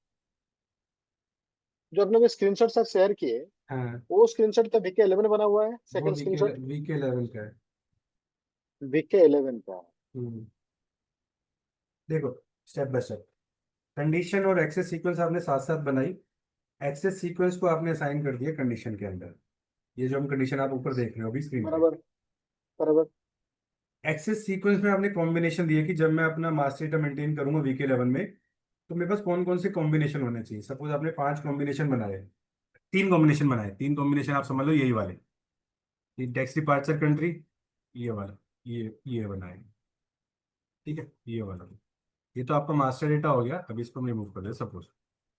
जो आपने अभी स्क्रीनशॉट सर शेयर किए, हाँ, वो स्क्रीनशॉट तो VK 11 बना हुआ है, वो सेकंड VK स्क्रीनशॉट VK 11 का है। VK 11 का है। हम्म, देखो स्टेप बाय स्टेप, कंडीशन और एक्सेस सीक्वेंस आपने साथ साथ बनाई। एक्सेस सीक्वेंस को आपने असाइन कर दिया कंडीशन के अंदर। ये जो हम कंडीशन आप ऊपर देख रहे हो अभी स्क्रीन पे। बराबर, बराबर। एक्सेस सीक्वेंस में आपने कॉम्बिनेशन दिया कि जब मैं अपना मास्टर डेटा मेंटेन करूंगा VK 11 में, तो मेरे पास कौन कौन से कॉम्बिनेशन होने चाहिए। सपोज आपने 5 कॉम्बिनेशन बनाए, 3 कॉम्बिनेशन बनाए, 3 कॉम्बिनेशन आप समझ लो यही वाले, ये टैक्स डिपार्चर कंट्री, ये वाला, ये बनाए, ठीक है, ये वाला। ये तो आपका मास्टर डेटा हो गया। अभी इसको हम रिमूव कर दे। सपोज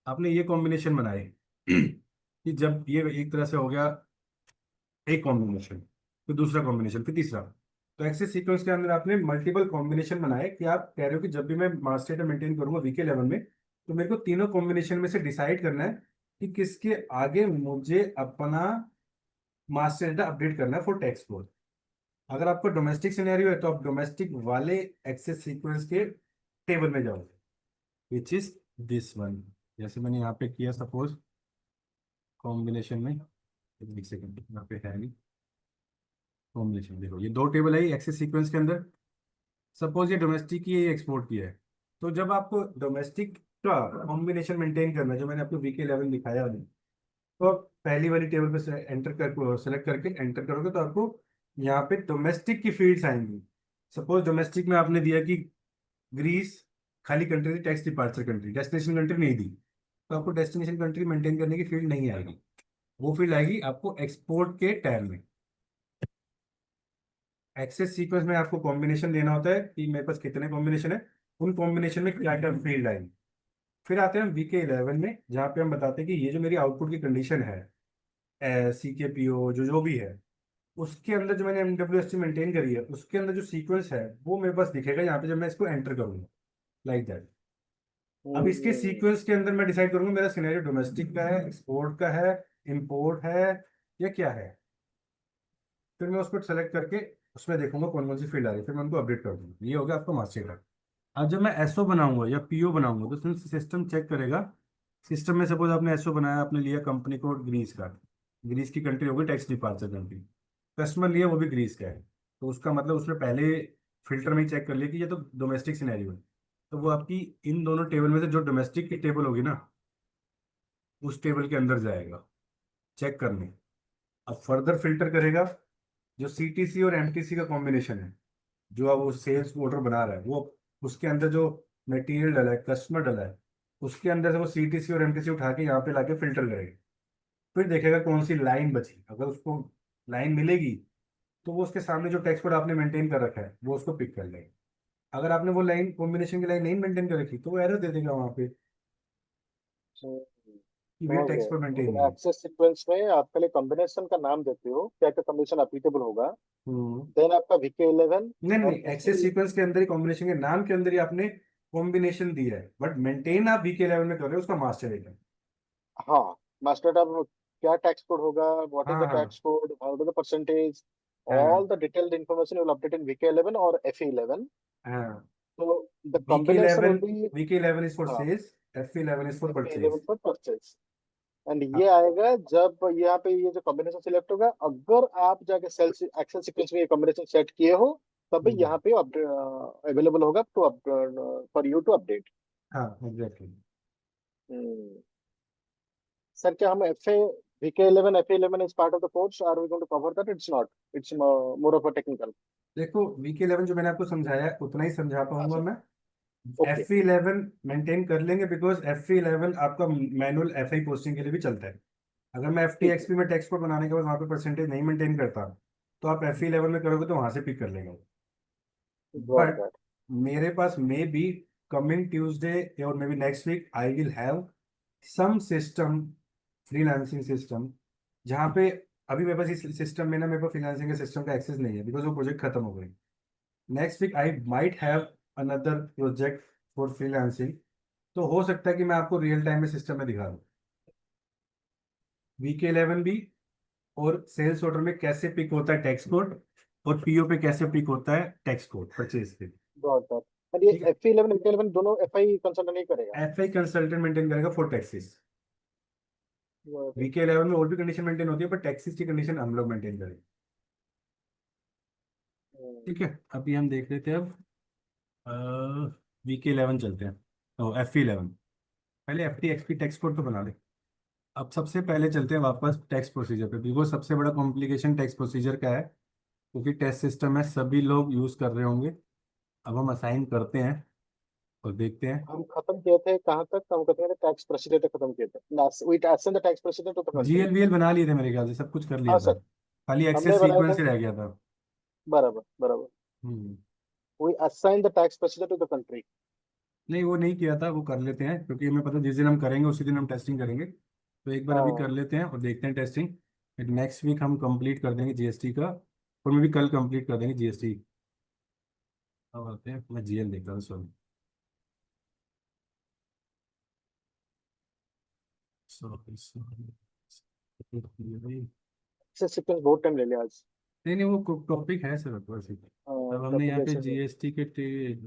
आपने ये कॉम्बिनेशन बनाए कि जब ये एक तरह से हो गया एक कॉम्बिनेशन, फिर दूसरा कॉम्बिनेशन, फिर तीसरा। तो एक्सेस सीक्वेंस के अंदर आपने मल्टीपल कॉम्बिनेशन बनाए कि आप कह रहे हो कि जब भी मैं मास्टर डेटा मेंटेन करूंगा VK 11 में, तो मेरे को तीनों कॉम्बिनेशन में से डिसाइड करना है कि किसके आगे मुझे अपना मास्टर डेटा अपडेट करना है फॉर टैक्स कोड। अगर आपका डोमेस्टिक सिनेरियो है तो आप डोमेस्टिक वाले एक्सेस सीक्वेंस के टेबल में जाओगे, विच इज दिस वन। जैसे मैंने यहाँ पे किया सपोज कॉम्बिनेशन में, एक सेकंड यहाँ पे है नहीं कॉम्बिनेशन, देखो ये 2 टेबल है एक्सेस सीक्वेंस के अंदर। सपोज ये डोमेस्टिक की एक्सपोर्ट किया है, तो जब आपको डोमेस्टिक का कॉम्बिनेशन मेंटेन करना है, जो मैंने आपको VK 11 दिखाया अभी, तो आप पहली वाली टेबल पे एंटर कर सेलेक्ट करके एंटर करोगे तो आपको यहाँ पे डोमेस्टिक की फील्ड्स आएंगी। सपोज डोमेस्टिक में आपने दिया कि ग्रीस, खाली कंट्री थी, tax departure country, destination country नहीं दी, तो आपको डेस्टिनेशन कंट्री मेंटेन करने की फील्ड नहीं आएगी। वो फील्ड आएगी आपको एक्सपोर्ट के टैब में। एक्सेस सीक्वेंस में आपको कॉम्बिनेशन देना होता है कि मेरे पास कितने कॉम्बिनेशन है, उन कॉम्बिनेशन में क्या क्या फील्ड आएंगे। फिर आते हैं VK 11 में, जहाँ पे हम बताते हैं कि ये जो मेरी आउटपुट की कंडीशन है, CKPO जो जो भी है, उसके अंदर जो मैंने MWST मेंटेन करी है, उसके अंदर जो सीक्वेंस है वो मेरे पास दिखेगा यहाँ पे जब मैं इसको एंटर करूंगा, लाइक दैट। अब इसके हम्म, सीक्वेंस के अंदर मैं डिसाइड करूंगा मेरा सिनेरियो डोमेस्टिक का है, एक्सपोर्ट का है, इंपोर्ट है, या क्या है। फिर मैं उसको सेलेक्ट करके उसमें देखूंगा कौन कौन सी फील्ड आ रही है, फिर मैं उनको अपडेट कर दूंगा। ये हो गया आपका मास्टर कार्ड। अब जब मैं SO बनाऊंगा या PO बनाऊंगा तो सिस्टम चेक करेगा। सिस्टम में सपोज आपने SO बनाया, आपने लिया कंपनी कोड ग्रीस का, ग्रीस की कंट्री होगी टैक्स डिपार्चर कंट्री, कस्टमर लिया वो भी ग्रीस का है, तो उसका मतलब उसने पहले फिल्टर में ही चेक कर लिया कि ये तो डोमेस्टिक सिनेरियो है। तो वो आपकी इन दोनों टेबल में से जो डोमेस्टिक की टेबल होगी ना, उस टेबल के अंदर जाएगा चेक करने। अब फर्दर फिल्टर करेगा, जो CTC और MTC का कॉम्बिनेशन है, जो अब वो सेल्स ऑर्डर बना रहा है, वो उसके अंदर जो मटेरियल डला है, कस्टमर डला है, उसके अंदर से वो CTC और MTC उठा के यहाँ पे लाके फिल्टर करेगा। फिर देखेगा कौन सी लाइन बची, अगर उसको लाइन मिलेगी तो वो उसके सामने जो टेक्स्ट कोड आपने मेंटेन कर रखा है वो उसको पिक कर लेगा। अगर आपने वो लाइन कॉम्बिनेशन की लाइन नहीं मेंटेन कर रखी तो वो एरर दे देगा वहाँ पे कि भैया समझ टेक्स्ट गए। कोड मेंटेन मतलब नहीं है। एक्सेस सीक्वेंस में आप पहले कॉम्बिनेशन का नाम देते हो, क्या क्या कॉम्बिनेशन एप्लीकेबल होगा, हम्म, देन आपका VK 11 नहीं नहीं, और एक्सेस SE। सीक्वेंस के अंदर ही कॉम्बिनेशन के नाम के अंदर ही आपने कॉम्बिनेशन दिया है, बट मेंटेन आप VK 11 में कर रहे हो उसका मास्टर डेटा। हाँ, मास्टर डाटा क्या टैक्स कोड होगा, व्हाट इज हाँ द हाँ tax code, how is the percentage, हाँ all the detailed information will update in VK 11 और FE 11। हाँ। तो the VK combination will 11 be, VK 11 is for हाँ, sales, FE 11 is for FE 11 purchase। For purchase. And ये हाँ आएगा जब यहाँ पे ये जो कॉम्बिनेशन सिलेक्ट होगा, अगर आप जाके सेल्स एक्सेल सीक्वेंस में ये कॉम्बिनेशन सेट किए हो, तभी यहाँ पे अवेलेबल होगा to for you to update. हाँ एग्जैक्टली। सर क्या हम F A VK11 FA11 is part of the course, are we going to cover that? It's not, it's more of a technical. देखो VK11 जो मैंने आपको समझाया है, उतना ही समझा पाऊंगा अच्छा। मैं। ओके। FE11 मेंटेन कर लेंगे, बिकॉज FE11 आपका मैनुअल FI पोस्टिंग के लिए भी चलता है। अगर मैं ठीक है। FTXP में टेक्स्ट कोड बनाने के बाद वहाँ पे परसेंटेज नहीं मेंटेन करता, तो आप FE11 में करोगे तो वहां से पिक कर लेंगे। Got but that. मेरे पास मे बी कमिंग ट्यूसडे और maybe next week I will have some system, freelancing system, जहाँ पे अभी मेरे पास इस सिस्टम में ना, मेरे पास फ्रीलांसिंग के सिस्टम का एक्सेस नहीं है, बिकॉज वो प्रोजेक्ट खत्म हो गई। Next week I might have another project for freelancing. तो हो सकता है कि मैं आपको रियल टाइम में सिस्टम में दिखा दूँ VK11 भी, और सेल्स ऑर्डर में कैसे पिक होता है टेक्स्ट कोड, और PO पे कैसे पिक होता है टेक्स्ट कोड परचेज पे। Got that. और ये ठीक है। FA11 VK11 दोनों FI कंसल्टेंट नहीं करेगा? FI कंसल्टेंट मेंटेन करेगा for taxes. Got it. VK11 में और भी कंडीशन मेंटेन होती है, पर टैक्सेस की कंडीशन हम लोग मेंटेन करेंगे। हम्म, ठीक है, अभी हम देख लेते हैं अब VK11 चलते हैं, तो FE11। पहले FTXP टेक्स्ट कोड तो बना ले। अब सबसे पहले चलते हैं वापस टेक्स्ट प्रोसीजर पे, बिकॉज सबसे बड़ा कॉम्प्लिकेशन टेक्स्ट प्रोसीजर का है, क्योंकि टेस्ट सिस्टम है, सभी लोग यूज कर रहे होंगे। अब हम असाइन करते हैं और देखते हैं। हम खत्म किए थे कहाँ तक? हम खत्म थे टैक्स प्रोसीजर तक खत्म किए थे। We ascend the tax procedure to the country. GLBL बना लिए थे मेरे ख्याल से, सब कुछ कर हाँ लिया था। सर, खाली हमने एक्सेस बनाए सीक्वेंस थे। ही रह गया था। बराबर बराबर। Hmm. We assign the tax procedure to the country. नहीं वो नहीं किया था, वो कर लेते हैं, क्योंकि हमें पता है जिस दिन हम करेंगे उसी दिन हम टेस्टिंग करेंगे। तो एक बार अभी कर हाँ। लेते हैं और देखते हैं टेस्टिंग। फिर नेक्स्ट वीक हम कंप्लीट कर देंगे GST का, और मैं भी कल कंप्लीट कर देंगे GST। अब आते हैं, मैं GL देख रहा हूँ, sorry sorry sorry. Access sequence बहुत टाइम ले लिया आज। नहीं नहीं, वो टॉपिक है सर बस। अब हमने यहाँ पे एप्लीकेशन में। GST के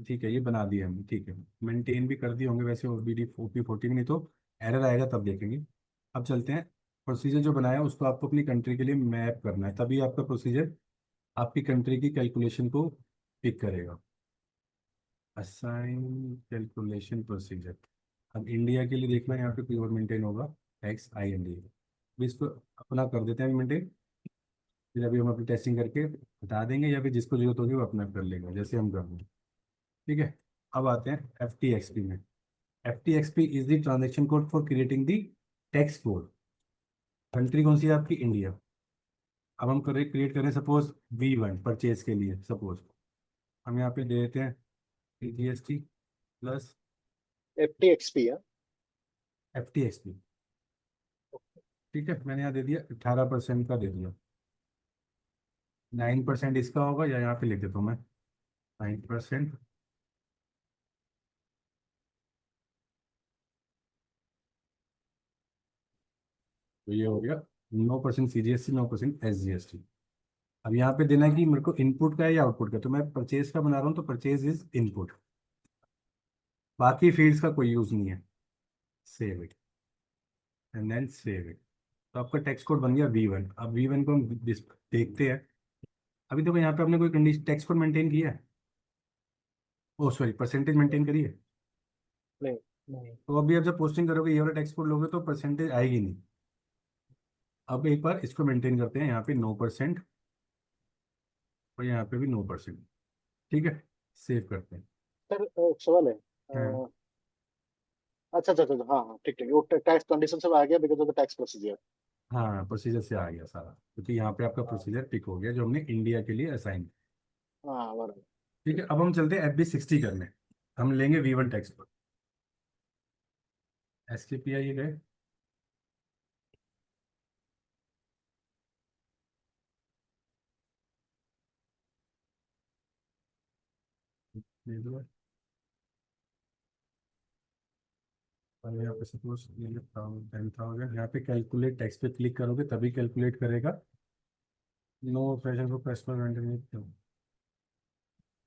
ठीक है, ये बना दिया हम, ठीक है। मेंटेन भी कर दिए होंगे वैसे, और BD OP40 में, नहीं तो एरर आएगा तब देखेंगे। अब चलते हैं, प्रोसीजर जो बनाया है उसको आपको अपनी कंट्री के लिए मैप करना है, तभी आपका प्रोसीजर आपकी कंट्री की कैलकुलेशन को पिक करेगा। Assign calculation procedure. अब इंडिया के लिए देखना है, यहाँ पे प्योर मेंटेन होगा XIND। भी इसको अपना कर देते हैं मेंटेन, फिर अभी हम अपनी टेस्टिंग करके बता देंगे, या फिर जिसको जरूरत होगी वो अपना कर लेगा, जैसे हम कर रहे हैं। ठीक है। अब आते हैं FTXP में। FTXP is the transaction code for creating the text code. Country कौन सी है आपकी? इंडिया। अब हम क्रिएट करें सपोज V1 परचेज के लिए, सपोज हम यहाँ पे दे देते हैं GST प्लस FTXP है। FTXP। ठीक है, मैंने यहाँ दे दिया 18% का दे दिया। 9% इसका होगा, या यहाँ पे लिख देता हूँ मैं 9%। तो ये हो गया 9% CGST, 9% SGST। अब यहाँ पे देना है कि मेरे को इनपुट का है या आउटपुट का, तो मैं परचेज का बना रहा हूँ, तो परचेज इज इनपुट, बाकी फील्ड्स का कोई यूज नहीं है। Save it and then save it. तो आपका टेक्स्ट कोड बन गया V1। अब V1 को हम देखते हैं। अभी देखो यहाँ पे आपने कोई कंडीशन टेक्स्ट कोड मेंटेन किया है? ओ सॉरी, परसेंटेज मेंटेन करी है? नहीं। नहीं। तो अभी आप जब पोस्टिंग करोगे ये वाला टेक्स्ट कोड लोगे तो परसेंटेज आएगी नहीं। अब एक बार इसको मेंटेन करते हैं, यहाँ पे 9%, और यहाँ पे भी 9%। ठीक है, सेव करते हैं। सर एक सवाल है। हाँ अच्छा अच्छा अच्छा, हाँ हाँ ठीक ठीक, वो टैक्स कंडीशन सब आ गया because of the tax procedure. हाँ, प्रोसीजर से आ गया सारा, क्योंकि यहाँ पे आपका हाँ प्रोसीजर पिक हो गया जो हमने इंडिया के लिए असाइन। हाँ बराबर। ठीक है, अब हम चलते हैं FB60 करने। हम लेंगे V1 टेक्स्ट पर। SKPI ये गए। ले लो। और यहाँ पे सपोज ये 10,000, यहाँ पे कैलकुलेट टेक्स्ट पे क्लिक करोगे तभी कैलकुलेट करेगा। No pressure for customer.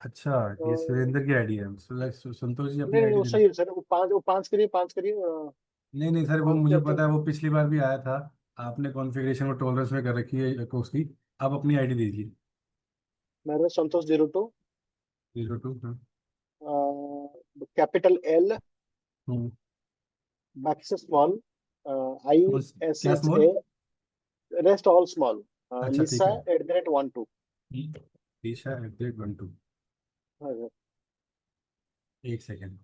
अच्छा, ये सुरेंद्र की आईडी है। संतोष जी अपनी नहीं नहीं, आईडी वो देना। सही है सर, वो पाँच करिए, पाँच करिए। नहीं नहीं सर, वो और मुझे क्या पता है, वो पिछली बार भी आया था। आपने कॉन्फ़िगरेशन और टॉलरेंस में कर रखी है उसकी। आप अपनी आईडी दीजिए। मेरे संतोष 02 02 हाँ कैपिटल एल, हम्म बैक से स्मॉल, आई एस क्या एच स्मॉल ए, रेस्ट ऑल स्मॉल, अच्छा ठीक लिसा है @12। ईशा @12 हाँ सर, एक सेकेंड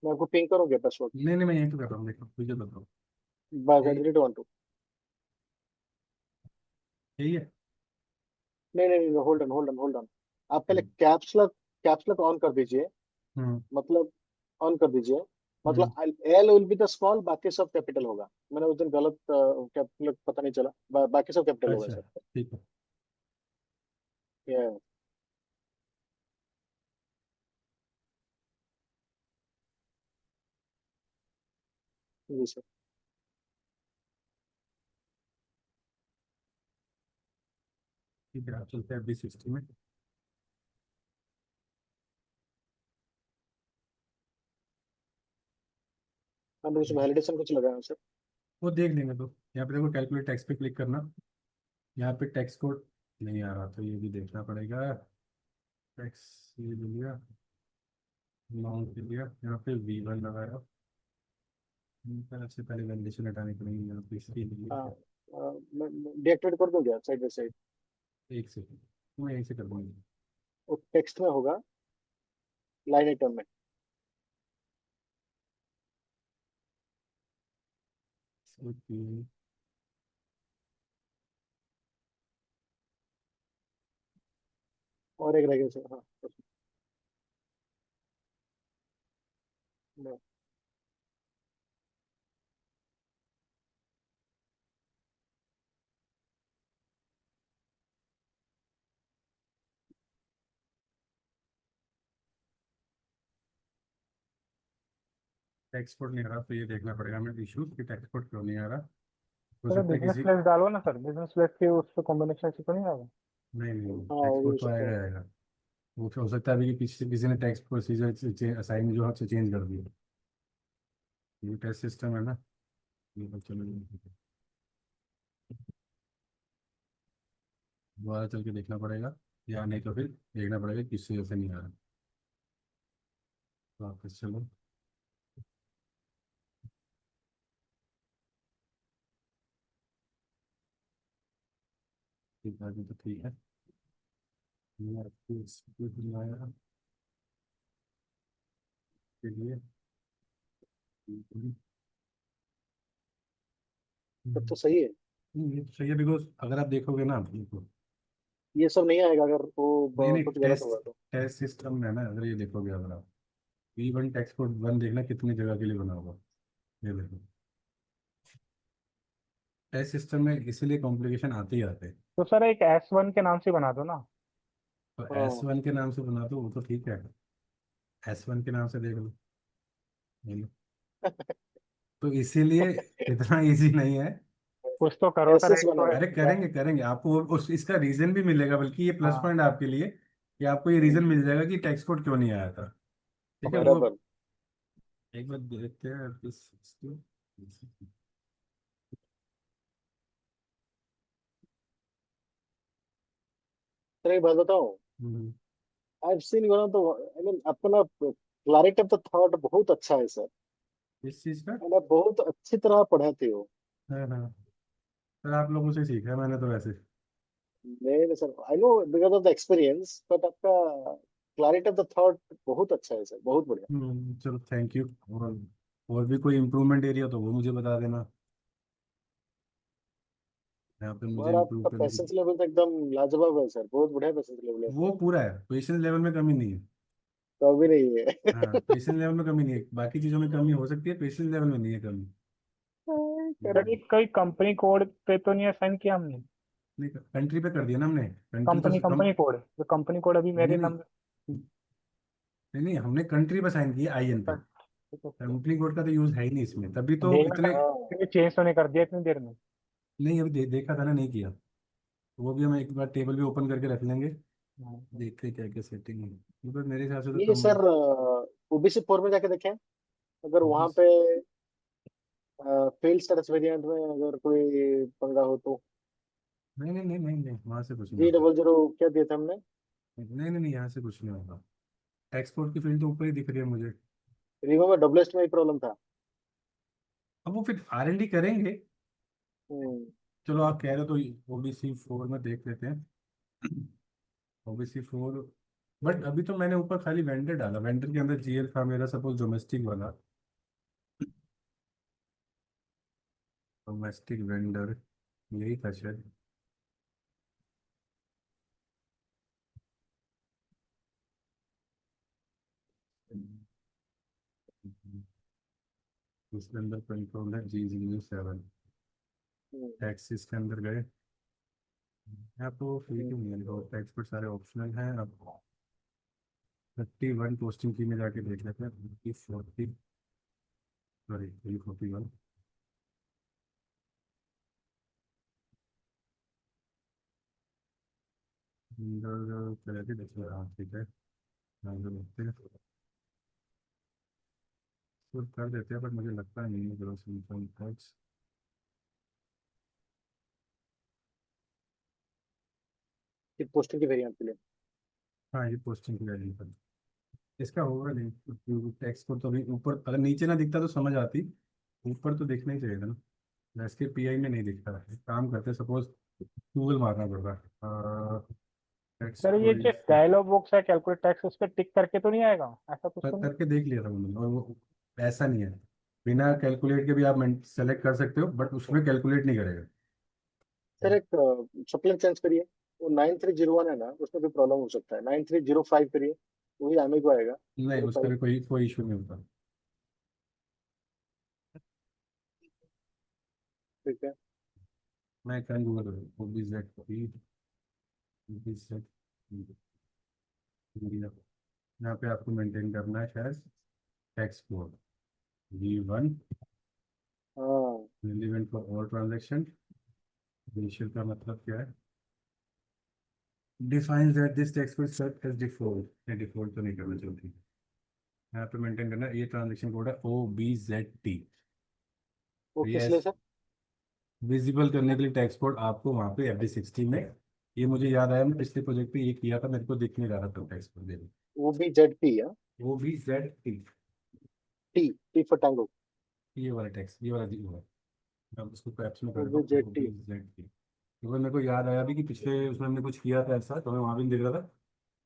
मैं आपको पिंग करूँगा पासवर्ड, नहीं नहीं मैं यहीं पे कर रहा हूँ देखो मुझे बताओ बस यही @12। यही है नहीं नहीं नहीं, होल्ड ऑन। आप पहले हम्म कैप्स लॉक ऑन कर दीजिए, हम्म मतलब ऑन कर दीजिए, हम्म, मतलब L will be the small, बाकी सब कैपिटल होगा। मैंने उस दिन गलत कैपिटल पता नहीं चला, बाकी सब कैपिटल होगा अच्छा सर। ठीक है ये जी सर। ठीक है आप चलते हैं B60 में हम उसमें वैलिडेशन कुछ लगाया सर। वो देख लेंगे तो यहाँ पे देखो कैलकुलेट टैक्स पे क्लिक करना यहाँ पे टैक्स कोड नहीं आ रहा तो ये भी देखना पड़ेगा टैक्स ये ले लिया अमाउंट ले लिया यहाँ पे V1 लगाया सबसे पहले वैलिडेशन हटाने के लिए यहाँ पे इसकी ले हाँ, लिया मैं डीएक्टिवेट कर दूँ क्या साइड बाई साइड? एक सेकेंड मैं यहीं से कर दूँगी वो टेक्स्ट में होगा, लाइन आइटम में। ओके और एक रह गया सर, हाँ। टैक्स कोड नहीं आ रहा तो ये देखना पड़ेगा हमें इशू कि टैक्स कोड क्यों नहीं आ रहा हो सर सकता है बिजनेस किसी प्लेस डालो ना सर, बिजनेस प्लेस के उस पे कॉम्बिनेशन से तो नहीं आएगा? नहीं नहीं हाँ टैक्स वो भी हो कोड तो सकता आएगा है। आएगा वो हो सकता है अभी कि किसी ने टैक्स प्रोसीजर असाइन जो है चेंज कर दिया ये टेस्ट सिस्टम है ना ये तो चलो दोबारा चल के देखना पड़ेगा या नहीं तो फिर देखना पड़ेगा किससे जैसे नहीं आ रहा वापस चलो ठीक है अभी तो ठीक है मैं आपको इसको दिलाया के लिए तब तो सही है। ये तो सही है बिकॉज अगर आप देखोगे ना देखो ये सब नहीं आएगा अगर वो नहीं नहीं कुछ गलत टेस्ट होगा तो। टेस्ट सिस्टम है ना अगर ये देखोगे अगर आप V1 टैक्स कोड 1 देखना कितनी जगह के लिए बना होगा ये देखो टेस्ट सिस्टम में इसीलिए कॉम्प्लिकेशन आते ही आते हैं तो सर एक S1 के नाम से बना दो ना। तो एस हाँ वन के नाम से बना दो वो तो ठीक है S1 के नाम से देख लो ये लो। तो इसीलिए इतना इजी नहीं है कुछ तो करो एस सर, एस एक तो बनाना। अरे करेंगे करेंगे आपको उस इसका रीजन भी मिलेगा बल्कि ये प्लस हाँ पॉइंट आपके लिए कि आपको ये रीजन मिल जाएगा कि टैक्स कोड क्यों नहीं आया था ठीक है वो बराबर। एक बार देखते हैं इसको सर एक बात बताओ, hmm, I have seen one of the, I mean अपना क्लैरिटी ऑफ द थॉट बहुत अच्छा है सर, इस चीज का एंड आप बहुत अच्छी तरह पढ़ाते हो। हाँ हाँ सर आप लोगों से सीखा है मैंने तो वैसे नहीं sir, I know because of the experience, but आपका क्लैरिटी ऑफ द थॉट बहुत अच्छा है सर, बहुत बढ़िया। चलो थैंक यू और भी कोई इम्प्रूवमेंट एरिया तो वो मुझे बता देना यहाँ पे मुझे और इम्प्रूव आपका करने की पेशेंस लेवल तो एकदम लाजवाब है सर, बहुत बढ़िया पेशेंस लेवल है। वो पूरा है पेशेंस लेवल में कमी नहीं है तो अभी नहीं हाँ है। पेशेंस लेवल में कमी नहीं है बाकी चीज़ों में कमी हो सकती है पेशेंस लेवल में नहीं है कमी सर करेक्ट। एक कोई कंपनी कोड पे तो नहीं असाइन किया हमने? नहीं कंट्री पे कर दिया ना हमने कंट्री तो कंपनी कंपनी कोड, जो कंपनी कोड अभी नहीं मेरे नहीं नाम। नहीं नहीं हमने कंट्री पे साइन किया IN पे कंपनी कोड का तो यूज है ही नहीं इसमें तभी तो देखना इतने हाँ सर, चेंज तो नहीं कर दिया इतनी देर में? नहीं अभी देखा था ना नहीं किया वो भी हम एक बार टेबल भी ओपन करके रख लेंगे हाँ। देखते हैं क्या क्या सेटिंग है बिकॉज मेरे हिसाब से तो ये कम सर ओबीसी 4 में जाके देखें, अगर वहां पे फील्ड स्टेटस वेरिएंट में अगर कोई पंगा हो तो। नहीं नहीं नहीं नहीं नहीं, वहां से कुछ नहीं जी होगा। डबल जीरो क्या दिया था हमने? नहीं नहीं नहीं, यहाँ से कुछ नहीं होगा। एक्सपोर्ट की फील्ड तो ऊपर ही दिख रही है मुझे। रीवा में डबलेस्ट में ही प्रॉब्लम था। अब वो फिर R&D करेंगे। हम्म। चलो आप कह रहे हो तो OBC4 में देख लेते हैं। OBC4, बट अभी तो मैंने ऊपर खाली वेंडर डाला, वेंडर के अंदर GL था मेरा सपोज डोमेस्टिक वाला। डोमेस्टिक वेंडर यही था शायद। उसके अंदर कंट्रोल है G07। हम्म। टैक्सेस के अंदर गए। यहाँ तो फ्री क्यों नहीं है, टैक्स पर सारे ऑप्शनल हैं। अब 31 पोस्टिंग की में जाके देख लेते हैं। 40, सॉरी 341। अंदर चले थे, देखिए हाँ ठीक है। अंदर देखते हैं तो कर देते हैं, बट मुझे लगता नहीं है ग्रॉस इनकम टैक्स। एक पोस्टिंग की वेरिएंट के लिए। हाँ, ये पोस्टिंग की वैल्यू पर इसका होगा नहीं। टैक्स को तो अभी ऊपर अगर नीचे ना दिखता तो समझ आती। ऊपर तो दिखना ही चाहिए था ना। इसके PI में नहीं दिखता है। एक काम करते सपोज गूगल मारना पड़ता। टैक्स सर ये जो डायलॉग बॉक्स है कैलकुलेट टैक्स, उस पर टिक करके तो नहीं आएगा, ऐसा कुछ तो नहीं? करके देख लिया था मैंने, और वो ऐसा नहीं है। बिना कैलकुलेट के भी आप सेलेक्ट कर सकते हो, बट उसमें कैलकुलेट नहीं करेगा। सर एक सप्लिमेंट चेंज करिए। वो 9301 है ना, उसमें भी प्रॉब्लम हो सकता है। 9305 करिए, वही आने को आएगा। नहीं, जीरो उसका फाइव भी कोई कोई इशू नहीं होता। ठीक है। मैं कहीं गूगल OBZ इंडिया, यहाँ पे आपको मेंटेन करना है शायद टैक्स कोड V1 हाँ। Relevant for all transaction. Initial का मतलब क्या है? Defines that this tax will serve as default. ये डिफॉल्ट तो नहीं करना चाहती। यहाँ पे मेंटेन करना है, ये ट्रांजेक्शन कोड है OBZT। वो तो ये किस लिए सर? विजिबल करने के लिए टैक्स कोड आपको वहाँ पे FD60 में। ये मुझे याद आया, मैं पिछले प्रोजेक्ट पे ये किया था, मेरे को दिख नहीं रहा था तो टैक्स कोड दे। वो भी जेड पी है। OBZT, T, T for tango. ये वाला टैक्स, ये वाला जी हुआ। मैं उसको कैप्स में वो कर भी दूँ जेड टी। OBZT, क्योंकि मेरे को याद आया भी कि पिछले उसमें हमने कुछ किया था ऐसा, तो मैं वहाँ भी नहीं देख रहा था।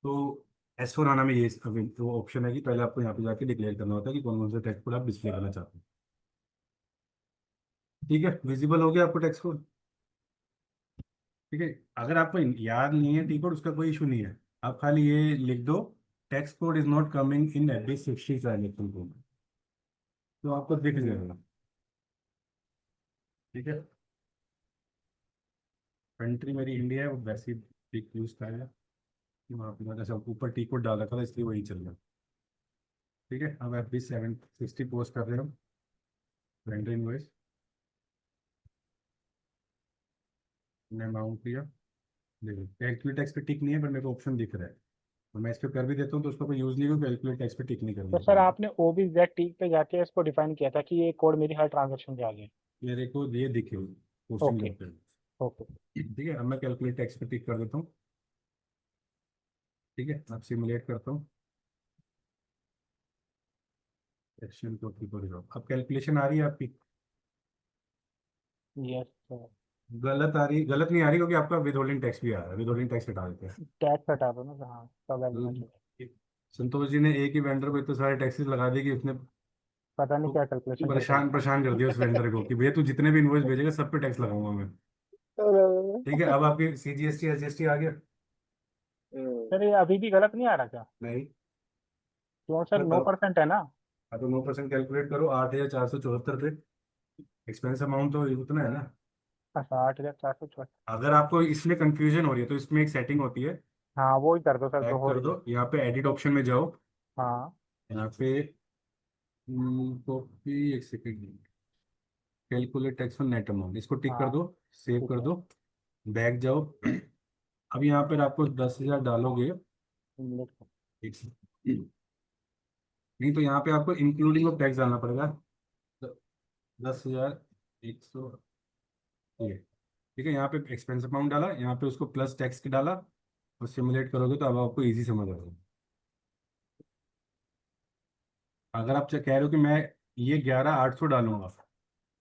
तो S4 आना में ये अभी वो ऑप्शन है कि पहले आपको यहाँ पे जाके डिक्लेयर करना होता है कि कौन कौन सा टैक्स कोड आप डिस्प्ले करना चाहते हैं। ठीक है, विजिबल हो गया आपको टैक्स कोड। ठीक है, अगर आपको याद नहीं है टी कोड, उसका कोई इशू नहीं है। आप खाली ये लिख दो, tax code is not coming in FD60 transaction code, तो आपको दिख जाएगा। ठीक है, कंट्री मेरी इंडिया है, वो वैसे ही टिक यूज कर है। वहाँ पे मैंने सब ऊपर टी कोड डाल रखा था, इसलिए वही चल रहा है। ठीक है, अब FD760 पोस्ट कर रहे हो, वेंडर इनवॉइस ने अमाउंट लिया। देखो कैलकुलेट टैक्स पे टिक नहीं है, पर मेरे को ऑप्शन दिख रहा है, तो मैं इस पर कर भी देता हूँ, तो उसका कोई यूज नहीं होगा। कैलकुलेट टैक्स पे टिक नहीं करना तो होता सर मुझे। आपने OBZ पे जाके इसको डिफाइन किया था कि ये कोड मेरी हर ट्रांजेक्शन पे आ गया? मेरे को ये दिखे पोस्टिंग ओके। जॉब पे। ओके। ठीक है, अब मैं कैलकुलेट टैक्स पे टिक कर देता हूँ। ठीक है, अब सिमुलेट करता हूँ। एक्शन को ठीक हो जाओ, अब कैलकुलेशन आ रही है आपकी। Yes sir. गलत आ रही, गलत नहीं आ रही, क्योंकि आपका विदहोल्डिंग टैक्स भी आ रहा है। विदहोल्डिंग टैक्स हटा देते हैं। टैक्स हटा दो ना, हाँ सब एलिमेंट। तो संतोष जी ने एक ही वेंडर को इतने सारे टैक्सेस लगा दिए कि उसने पता नहीं तो क्या कैलकुलेशन करके परेशान रखा परेशान कर दिया उस वेंडर को कि भैया तू जितने भी इनवॉइस भेजेगा सब पे टैक्स लगाऊंगा मैं। ठीक है, अब आपकी CGST SGST आ गया। सर। ये अभी भी गलत नहीं आ रहा क्या? नहीं, क्यों सर, मैं 9% है ना? अब तो 9% कैलकुलेट करो, 8,474 पे। एक्सपेंस अमाउंट तो उतना है ना। अच्छा, 8,400। अगर आपको इसमें कंफ्यूजन हो रही है तो इसमें एक सेटिंग होती है। हाँ वो ही कर दो सर, जो बैक हो कर रही दो, है। यहाँ पे एडिट ऑप्शन में जाओ। हाँ। यहाँ पे कॉपी, एक second, calculate tax on net amount, इसको टिक कर हाँ दो, सेव ठीक कर है। दो, बैक जाओ। अब यहाँ पर आपको 10,000 डालोगे। लिख- एक सेकंड। नहीं तो यहाँ पे आपको इंक्लूडिंग ऑफ टैक्स डालना पड़ेगा। 10,100, ये ठीक है, यहाँ पे एक्सपेंस अमाउंट डाला, यहाँ पे उसको प्लस टैक्स के डाला, और सिमुलेट करोगे तो अब आपको इजी समझ आ जाएगा। अगर आप कह रहे हो कि मैं ये 11,800 डालूंगा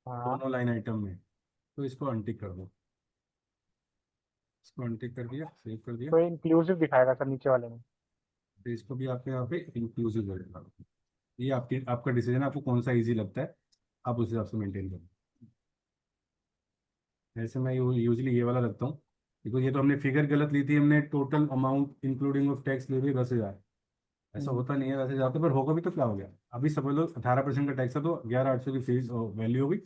हाँ दोनों लाइन आइटम में, तो इसको अनटिक कर दो, इसको अनटिक कर दिया, सेव कर दिया, तो इंक्लूसिव दिखाएगा सर नीचे वाले में। तो इसको भी आपके यहाँ पे इंक्लूसिव कर देगा। ये आपकी आपका डिसीजन है, आपको कौन सा इजी लगता है, आप उस हिसाब से मेंटेन करो। ऐसे मैं यूजली ये वाला रखता हूँ, बिकॉज ये तो हमने फिगर गलत ली थी, हमने total amount including of tax ले लिया 10,000। ऐसा होता नहीं है 10,000 पे, पर होगा भी तो क्या हो गया, अभी समझ लो 18% का टैक्स है तो 11,800 की फीस वैल्यू होगी,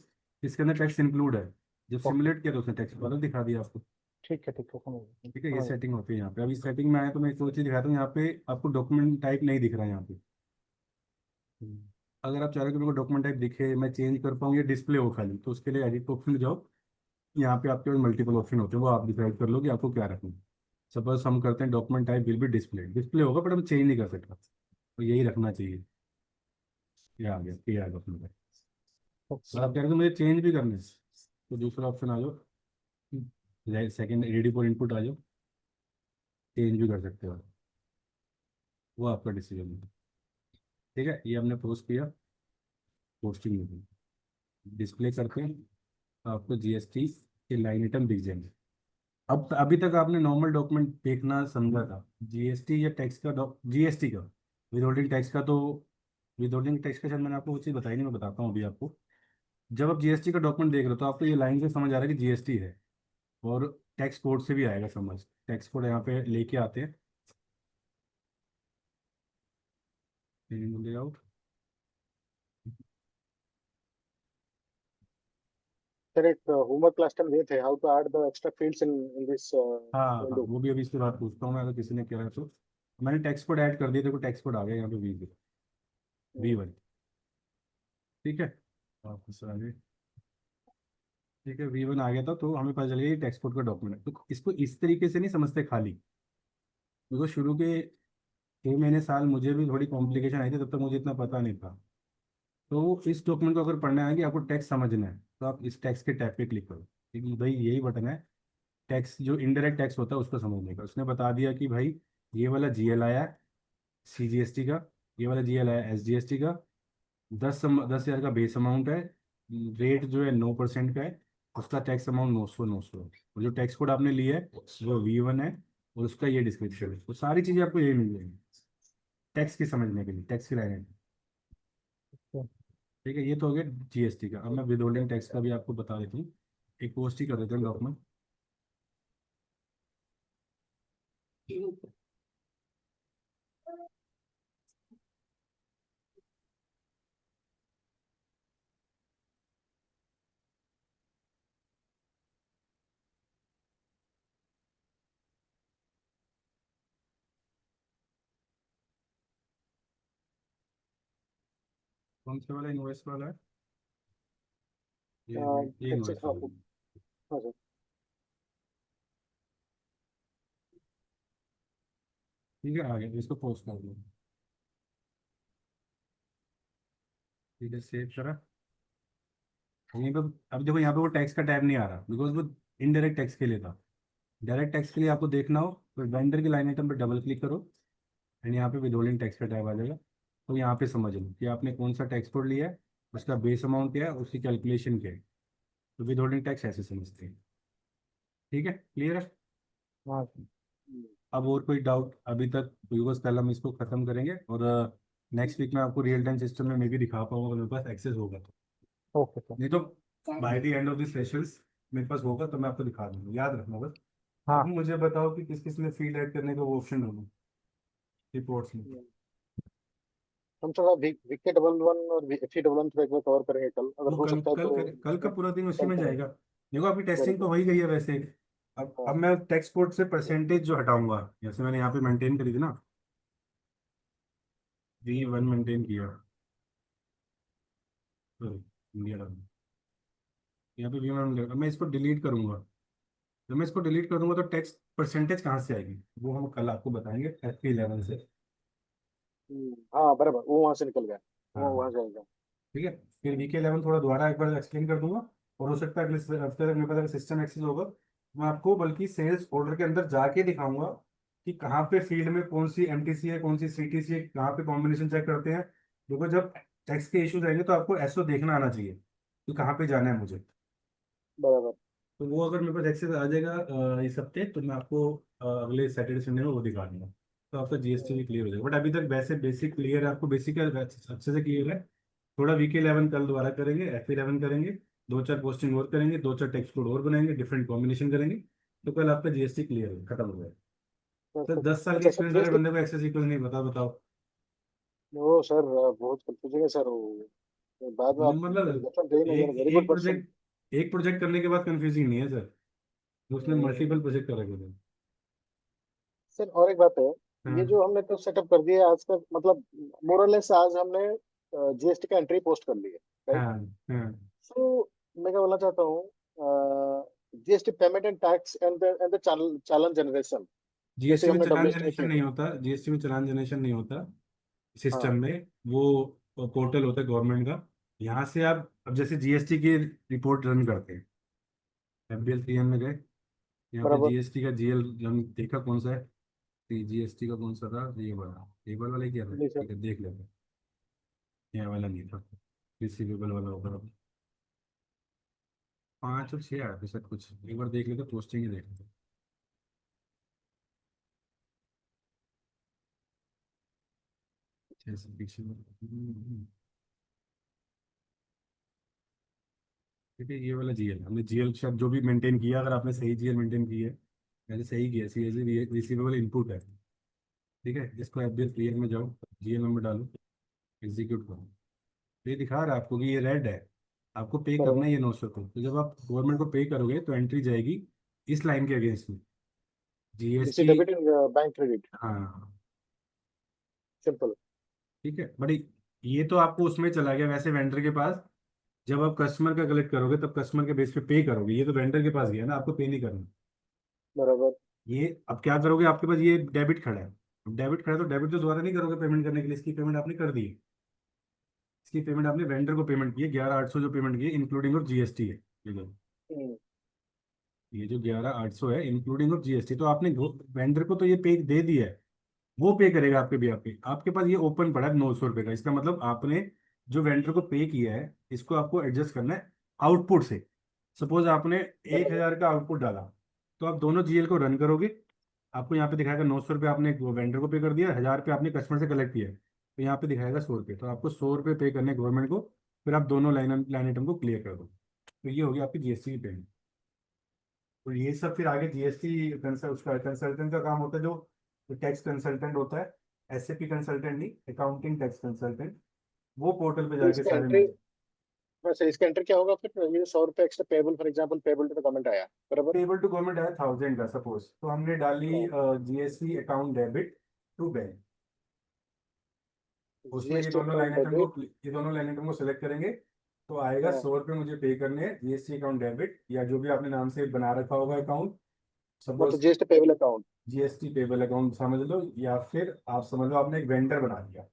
इसके अंदर टैक्स इंक्लूड है। जब ओके, सिमुलेट किया तो उसने टैक्स वाला दिखा दिया आपको। ठीक है समझ गया, ठीक है, ये समझ गया। सेटिंग होती है यहाँ पे। अभी सेटिंग में आया तो मैं एक और चीज दिखाता हूँ, यहाँ पे आपको डॉक्यूमेंट टाइप नहीं दिख रहा है यहाँ पे। अगर आप चाह रहे हो कि मेरे को डॉक्यूमेंट टाइप दिखे, मैं चेंज कर पाऊँ, ये डिस्प्ले हो खाली, तो उसके लिए एडिट ऑप्शन में जाओ, यहाँ पे आपके पास मल्टीपल ऑप्शन होते हैं, वो आप डिसाइड कर लो कि आपको क्या रखना है। सपोज हम करते हैं document type will be display, display होगा बट हम चेंज नहीं कर सकते, तो यही रखना चाहिए। ये आ गया, ये आ गया डॉक्यूमेंट टाइप। ओके, अगर आप कह रहे हो मुझे चेंज भी करना है, तो दूसरा ऑप्शन आ जाओ, सेकेंड एडिट फॉर इनपुट आ जाओ, चेंज भी कर सकते हो, वो आपका डिसीजन है। ठीक है, ये हमने पोस्ट किया, पोस्टिंग में डिस्प्ले करते हैं, तो आपको जीएसटी के लाइन आइटम दिख जाएंगे। अब अभी तक आपने नॉर्मल डॉक्यूमेंट देखना समझा था, जीएसटी या टैक्स का जीएसटी का, विदहोल्डिंग टैक्स का तो, विदहोल्डिंग टैक्स का शायद मैंने आपको वो चीज़ बताई नहीं, मैं बताता हूँ अभी आपको। जब आप जीएसटी का डॉक्यूमेंट देख रहे हो तो आपको ये लाइन से समझ आ रहा है कि जीएसटी है, और टैक्स कोड से भी आएगा समझ, टैक्स कोड यहाँ पे लेके आते हैं, लेआउट। सर एक होमवर्क क्लास टाइम दिए थे, how to add the extra fields in this हाँ हाँ, विंडो। वो भी अभी इसके बाद पूछता हूँ मैं, अगर किसी ने कह रहा है तो। मैंने टैक्स कोड ऐड कर दिया, देखो टैक्स कोड आ गया यहाँ पे V1। ठीक है, वापस आ गए। ठीक है, V1 आ गया था, तो हमें पता चल गया ये टैक्स कोड का डॉक्यूमेंट है। तो इसको इस तरीके से नहीं समझते खाली, क्योंकि शुरू के 6 महीने साल मुझे भी थोड़ी कॉम्प्लिकेशन आई थी, तब तक मुझे इतना पता नहीं था। तो इस डॉक्यूमेंट को अगर पढ़ना है कि आपको टैक्स समझना है, तो आप इस टैक्स के टैब पे क्लिक करो, क्योंकि भाई यही बटन है टैक्स, जो इनडायरेक्ट टैक्स होता है उसको समझने का। उसने बता दिया कि भाई ये वाला जीएल आया है CGST का, ये वाला जीएल आया SGST का, 10,000 का बेस अमाउंट है, रेट जो है 9% का है, उसका टैक्स अमाउंट 900 है, और जो टैक्स कोड आपने लिया है वो V1 है, और उसका ये डिस्क्रिप्शन है, तो सारी चीज़ें आपको यही मिल जाएंगी टैक्स की समझने के लिए, टैक्स की लाइन। ठीक है, ये तो हो गया जीएसटी का। अब मैं विदहोल्डिंग टैक्स का भी आपको बता देता हूँ, एक पोस्ट ही कर देते हैं डॉक्यूमेंट। कौन से वाला इनवॉइस वाला है, ये एक इनवॉइस सेकंड वाला आपको। है। हाँ सर। ठीक है, आ गया, इसको पोस्ट कर दो। ठीक है, सेव करा। यहीं पर अब देखो, यहाँ पे वो टैक्स का टैब नहीं आ रहा, बिकॉज वो इनडायरेक्ट टैक्स के लिए था। डायरेक्ट टैक्स के लिए आपको देखना हो तो वेंडर के लाइन आइटम पर डबल क्लिक करो, एंड यहाँ पे विदहोल्डिंग टैक्स का टैब आ जाएगा। तो यहाँ पे समझ लो कि आपने कौन सा टैक्स कोड लिया है, उसका बेस अमाउंट क्या है, उसकी कैलकुलेशन क्या है, तो विदहोल्डिंग टैक्स ऐसे समझते हैं। ठीक है, क्लियर है। हाँ अब और कोई डाउट अभी तक, बिकॉज कल हम इसको खत्म करेंगे, और नेक्स्ट वीक में आपको रियल टाइम सिस्टम में मैं भी दिखा पाऊंगा अगर मेरे पास एक्सेस होगा तो। Okay sir. नहीं तो by the end of this sessions मेरे पास होगा तो मैं आपको दिखा दूंगा, याद रखना बस। अब हाँ मुझे बताओ कि किस किस में फील्ड ऐड करने का वो ऑप्शन होगा रिपोर्ट्स में। हम थोड़ा वीके डबल वन और एफी डबल वन थोड़ा एक बार कवर करेंगे कल, अगर वो हो कल सकता है कल तो। कल का पूरा दिन उसी कल में करेंगे। जाएगा। देखो अभी वेरी टेस्टिंग तो गुड। हो ही गई है वैसे। अब हाँ। मैं टेक्स्ट कोड से परसेंटेज जो हटाऊंगा, जैसे मैंने यहाँ पे मेंटेन करी थी ना, V1 मेंटेन किया, इंडिया यहाँ पे V1, मैं इसको डिलीट करूंगा। जब मैं इसको डिलीट कर दूंगा तो टेक्स्ट परसेंटेज कहाँ से आएगी, वो हम कल आपको बताएंगे FP11 से। हाँ बराबर, वो वहां से निकल गया, वो हाँ, वहां से आएगा। ठीक है। फिर VK11 थोड़ा दोबारा एक बार एक्सप्लेन कर दूंगा, और हो सकता है अगले हफ्ते तक मेरे पास सिस्टम एक्सेस होगा, मैं आपको बल्कि सेल्स ऑर्डर के अंदर जाके दिखाऊंगा कि कहाँ पे फील्ड में कौन सी एमटीसी है, कौन सी सीटीसी है, कहाँ पे कॉम्बिनेशन चेक करते हैं। देखो जब टैक्स के इश्यूज आएंगे तो आपको एसओ देखना आना चाहिए कि कहाँ पे जाना है मुझे। बराबर। तो वो अगर मेरे पास एक्सेस आ जाएगा इस हफ्ते, तो मैं आपको अगले सैटरडे संडे में वो दिखा दूंगा, तो आपका जीएसटी भी क्लियर हो जाएगा। बट अभी तक वैसे बेसिक क्लियर है, आपको बेसिक अच्छे से क्लियर है। थोड़ा वीके 11 कल दोबारा करेंगे, F11 करेंगे, दो चार पोस्टिंग और करेंगे, दो चार टेक्स्ट कोड और बनाएंगे, डिफरेंट कॉम्बिनेशन करेंगे, तो कल आपका जीएसटी क्लियर हो खत्म हो जाएगा। तो 10 साल के अच्छा सर एक्सपीरियंस वाले जीएसटी, बंदे को एक्सेस इक्वल नहीं पता, बताओ। वो सर बहुत कंफ्यूजिंग है सर वो, बाद में आप मतलब रेफरेंस देंगे, एक वेरी गुड एक क्वेश्चन। प्रोजेक्ट करने के बाद कंफ्यूजिंग नहीं है सर, उसने हम्म, मल्टीपल प्रोजेक्ट कर रखे थे। सर और एक बात है, ये हाँ जो हमने तो सेटअप कर दिया है आज का, मतलब मोरलेस आज हमने जीएसटी का एंट्री पोस्ट कर ली है, राइट? हाँ हाँ। सो मैं क्या बोलना चाहता हूँ, GST payment and tax and the challan generation, जैसे जीएसटी में हमने चालान डब्ल्यूएसटी में जनरेशन किया नहीं था। होता, जीएसटी में चालान जनरेशन नहीं होता सिस्टम हाँ में। वो पोर्टल होता है गवर्नमेंट का, यहाँ से आप अब जैसे जीएसटी की रिपोर्ट रन करते हैं, FBL 3M में गए, यहाँ पे बराबर। जीएसटी का जीएल रन देखा कौन सा है, जीएसटी का कौन सा था, ये वाला ही किया था, जी सर। ठीक है देख लेते हैं। ये वाला नहीं था, रिसीवेबल वाला होगा। 5 और 6 आया था सर कुछ, एक बार देख लेते, पोस्टिंग ही देख लेते। जैसे पीछे ठीक है, ये वाला जीएल हमने जीएल शायद जो भी मेंटेन किया, अगर आपने सही जीएल मेंटेन की है, मैंने सही किया, सी एस रिसीवेबल इनपुट है, ठीक है। इसको FBL क्लियर में जाओ, जीएल नंबर डालो, एग्जीक्यूट करो, तो ये दिखा रहा है आपको कि ये रेड है, आपको पे करना बराबर। है ये 900 को। तो जब आप गवर्नमेंट को पे करोगे तो एंट्री जाएगी इस लाइन के अगेंस्ट में, जैसे GST. Debit and bank credit, हाँ सिंपल। ठीक है, बट ये तो आपको उसमें चला गया वैसे वेंडर के पास। जब आप कस्टमर का कलेक्ट करोगे तब कस्टमर के बेस पे पे करोगे, ये तो वेंडर के पास गया ना, आपको पे नहीं करना। बराबर। ये अब क्या करोगे, आपके पास ये डेबिट खड़ा है, डेबिट खड़ा है तो डेबिट तो दोबारा नहीं करोगे पेमेंट करने के लिए, इसकी पेमेंट आपने कर दी है। इसकी पेमेंट आपने वेंडर को पेमेंट की है, 11,800 जो पेमेंट की है इंक्लूडिंग ऑफ जीएसटी है। ठीक है, हम्म, ये जो 11,800 है इंक्लूडिंग ऑफ जीएसटी, तो आपने वेंडर को तो ये पे दे दिया है, वो पे करेगा आपके भी, आपके आपके पास ये ओपन पड़ा है 900 रुपये का। इसका मतलब आपने जो वेंडर को पे किया है, इसको आपको एडजस्ट करना है आउटपुट से। सपोज आपने एक बराबर। हजार का आउटपुट डाला, तो आप दोनों जीएल को रन करोगे, आपको यहाँ पे दिखाएगा 900 रुपये आपने वेंडर को पे कर दिया, 1,000 रुपये आपने कस्टमर से कलेक्ट किया है, तो यहाँ पे दिखाएगा 100 रुपये, तो आपको 100 रुपये पे करने गवर्नमेंट को, फिर आप दोनों लाइन लाइन आइटम को क्लियर कर दो, तो ये होगी आपकी जीएसटी की पेमेंट। तो ये सब फिर आगे जीएसटी उसका कंसल्टेंट का काम होता है, जो टैक्स कंसल्टेंट होता है, एसएपी कंसल्टेंट नहीं, अकाउंटिंग टैक्स कंसल्टेंट, वो पोर्टल पे तो जाके इसका सारे एंट्री, वैसे इसका एंट्री क्या होगा फिर? ये 100 रुपये extra payable, for example payable to the government आया, बराबर। पेबल टू गवर्नमेंट आया 1,000 का सपोज, तो हमने डाली हाँ, GST account debit to bank, उसमें जीएसटी अकाउंट डेबिट। ये दोनों लाइन आइटम को सिलेक्ट करेंगे, तो आएगा 100 रुपये मुझे पे करने हैं जीएसटी अकाउंट डेबिट, या जो भी आपने नाम से बना रखा होगा अकाउंट, मतलब suppose GST payable account. GST payable account समझ लो, या फिर आप समझ लो आपने एक वेंडर बना दिया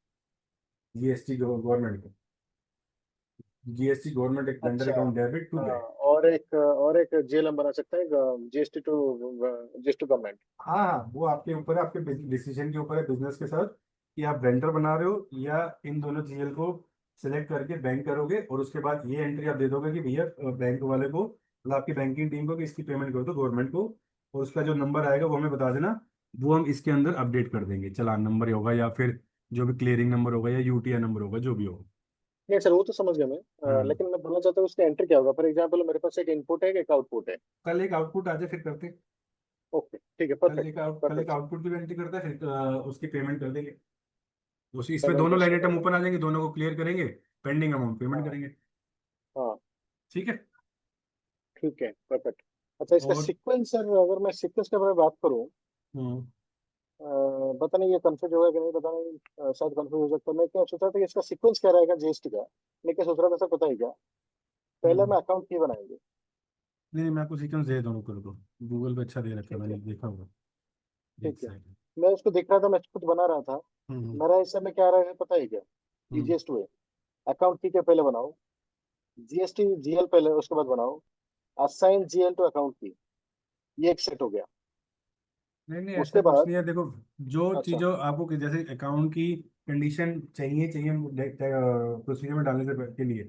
जीएसटी गवर्नमेंट को, जीएसटी गवर्नमेंट एक वेंडर अच्छा। अकाउंट डेबिट टू हाँ, बैंक। और एक जेएलएम बना सकते हैं, जीएसटी गवर्नमेंट। हाँ हाँ, वो आपके ऊपर है, आपके डिसीजन के ऊपर है बिजनेस के साथ, कि आप वेंडर बना रहे हो या इन दोनों जीएल को सिलेक्ट करके बैंक करोगे, और उसके बाद ये एंट्री आप दे दोगे कि भैया बैंक वाले को, मतलब आपकी बैंकिंग टीम को, कि इसकी पेमेंट कर दो गवर्नमेंट को, और उसका जो नंबर आएगा वो हमें बता देना, वो हम इसके अंदर अपडेट कर देंगे, चालान नंबर होगा या फिर जो भी क्लियरिंग नंबर होगा या यूटीआई नंबर होगा, जो भी होगा। नहीं सर, वो तो समझ गया मैं, हाँ, लेकिन मैं बोलना चाहता हूँ उसका एंट्री क्या होगा? फॉर एग्जाम्पल मेरे पास एक इनपुट है, एक आउटपुट है। कल एक आउटपुट आ जाए फिर करते हैं। ओके ठीक है, कल परफेक्ट। एक परफेक्ट सर। आउटपुट की भी एंट्री करता है, फिर उसकी पेमेंट कर देंगे, उसी इसमें पेमेंट दोनों लाइन प्रोसेस कर आइटम देंगे। ओपन आ जाएंगे, दोनों को क्लियर करेंगे, पेंडिंग अमाउंट पेमेंट हाँ। करेंगे। हाँ ठीक है। ठीक है, परफेक्ट। अच्छा, इसका और सीक्वेंस सर, अगर मैं सीक्वेंस के बारे में बात करूँ, हम्म पता नहीं ये कंफ्यूज होगा कि नहीं, पता नहीं, शायद कंफ्यूज हो सकता है। मैं क्या सोच रहा था कि इसका सीक्वेंस क्या रहेगा जीएसटी का। मैं क्या सोच रहा था सर, पता है क्या? पहले हम्म मैं अकाउंट की बनाएंगे। नहीं नहीं, मैं आपको सीक्वेंस दे दूंगा, कर दो, गूगल पे अच्छा दे रखा है, ठीक मैंने है। देखा होगा। ठीक एक है। सेकंड। मैं उसको देख रहा था, मैं खुद बना रहा था। हम्म मेरा इस समय क्या रहा है पता है क्या? हम्म इजिएस्ट वे, अकाउंट की के पहले बनाओ, जीएसटी जीएल पहले, उसके बाद बनाओ असाइन जीएल टू अकाउंट की, ये एक सेट हो गया। नहीं ऐसा उसके कुछ बाद नहीं है, देखो जो अच्छा चीज़ों आपको जैसे अकाउंट की कंडीशन चाहिए प्रोसीजर में डालने से के लिए,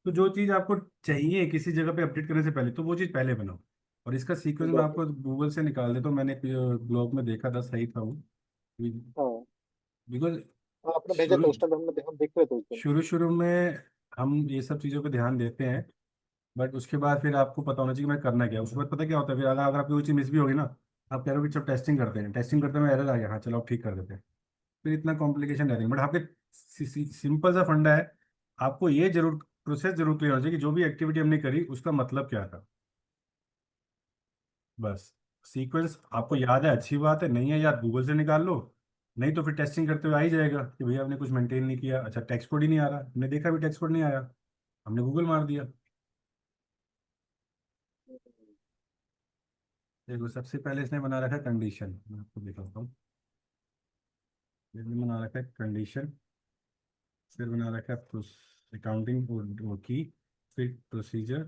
तो जो चीज़ आपको चाहिए किसी जगह पे अपडेट करने से पहले, तो वो चीज़ पहले बनाओ। और इसका सीक्वेंस मैं गॉट इट। आपको गूगल से निकाल देता हूँ, मैंने ब्लॉग में देखा था, सही था वो। हाँ बिकॉज हाँ, आपने भेजा शुरू था उस टाइम, हम देख रहे थे उस दिन। शुरू शुरू में हम ये सब चीज़ों पे ध्यान देते हैं, बट उसके बाद फिर आपको पता होना चाहिए कि मैं करना क्या है। उसके बाद पता क्या होता है, फिर अगर आपकी कोई चीज़ मिस भी होगी ना, आप कह रहे हो कि चलो टेस्टिंग करते हैं, टेस्टिंग करते में एरर आ गया, हाँ चलो आप ठीक कर देते हैं, फिर इतना कॉम्प्लिकेशन रहती है। बट आपके सिंपल सा फंडा है, आपको ये जरूर प्रोसेस जरूर क्लियर होना चाहिए कि जो भी एक्टिविटी हमने करी उसका मतलब क्या था, बस। सीक्वेंस आपको याद है अच्छी बात है, नहीं है याद गूगल से निकाल लो, नहीं तो फिर टेस्टिंग करते हुए आ ही जाएगा कि भैया आपने कुछ मेंटेन नहीं किया, अच्छा टेक्स्ट कोड ही नहीं आ रहा, हमने देखा भी टेक्स्ट कोड नहीं आया, हमने गूगल मार दिया। देखो सबसे पहले इसने बना रखा है कंडीशन, मैं आपको दिखाता हूँ। इसने बना रखा है कंडीशन, फिर बना रखा है अकाउंटिंग वो की, फिर प्रोसीजर,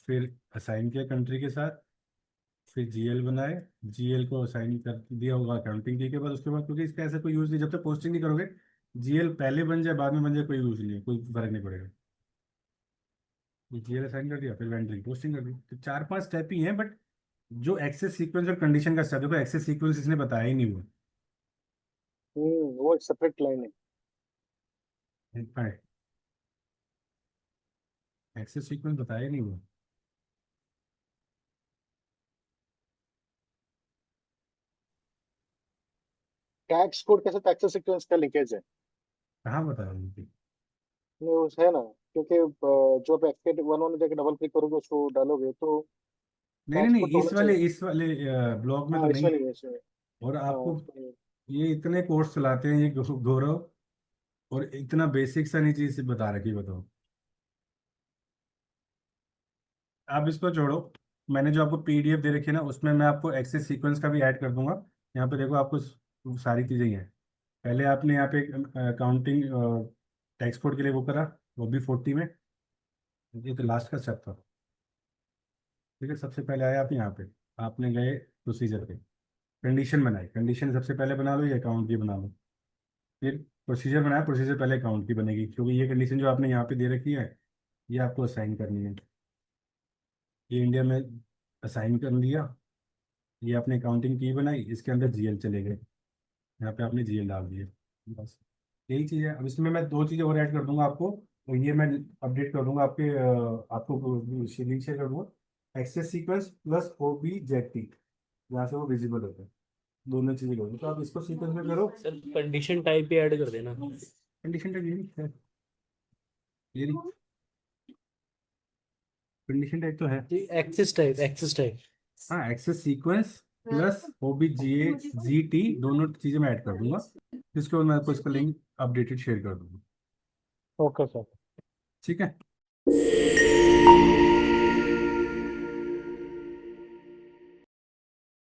फिर असाइन किया कंट्री के साथ, फिर जीएल बनाए, जीएल को असाइन कर दिया होगा अकाउंटिंग की के बाद। उसके बाद क्योंकि इसका ऐसा कोई यूज़ नहीं, जब तक पोस्टिंग नहीं करोगे, जीएल पहले बन जाए बाद में बन जाए कोई यूज़ नहीं है, कोई फर्क नहीं पड़ेगा। जीएल असाइन कर दिया, फिर वेंडर पोस्टिंग कर दी, तो 4-5 स्टेप ही हैं। बट जो एक्सेस सीक्वेंस और कंडीशन का स्टेप, देखो एक्सेस सीक्वेंस इसने बताया ही नहीं वो एक सेपरेट लाइन है। हुआ, एक्सेस सीक्वेंस बताया ही नहीं हुआ। टैक्स कोड के साथ एक्सेस सीक्वेंस का लिंकेज है। कहाँ बताया उनकी? नहीं, वो है ना, क्योंकि जो आप एक्सकेट वन वन जाके डबल क्लिक करोगे, उसको डालोगे तो नहीं नहीं टैक्स कोड तो नहीं, होना चाहिए। इस वाले ब्लॉग में तो हाँ, नहीं इसमें है। नहीं है, इसमें। और हाँ, आपको इसमें नहीं ये इतने कोर्स चलाते हैं ये गौरव, और इतना बेसिक सा नहीं चीज बता रखी, बताओ। आप इसको छोड़ो, मैंने जो आपको पीडीएफ दे रखी है ना, उसमें मैं आपको एक्सेस सीक्वेंस का भी ऐड कर दूंगा। यहाँ पे देखो आपको सारी चीज़ें ही हैं। पहले आपने यहाँ पे अकाउंटिंग टैक्स कोड के लिए वो करा, वो भी 40 में, ये तो लास्ट का स्टेप था। ठीक है, सबसे पहले आए आप यहाँ पे, आपने गए प्रोसीजर पे, कंडीशन बनाई, कंडीशन सबसे पहले बना लो, ये अकाउंट की बना लो। फिर प्रोसीजर बनाया, प्रोसीजर पहले अकाउंट की बनेगी, क्योंकि ये कंडीशन जो आपने यहाँ पे दे रखी है ये आपको असाइन करनी है। ये इंडिया में असाइन कर लिया, ये आपने अकाउंटिंग की बनाई, इसके अंदर जीएल चले गए, यहाँ पे आपने जीएल डाल दिए, बस यही चीज़ है। अब इसमें मैं 2 चीज़ें और ऐड कर दूंगा आपको, तो ये मैं अपडेट कर दूंगा आपके आपको लिंक शेयर कर दूंगा, एक्सेस सीक्वेंस प्लस OBJT, यहाँ से वो विजिबल होता है, दोनों चीज़ें करोगे तो आप इसको सीक्वेंस में करो। सर कंडीशन टाइप भी ऐड कर देना। कंडीशन टाइप है, ये कंडीशन टाइप तो है। Access type. हाँ, एक्सेस सीक्वेंस प्लस OBGT दोनों चीज़ें मैं ऐड कर दूंगा, जिसके बाद मैं आपको इसका लिंक अपडेटेड शेयर कर दूंगा। Okay sir. ठीक है।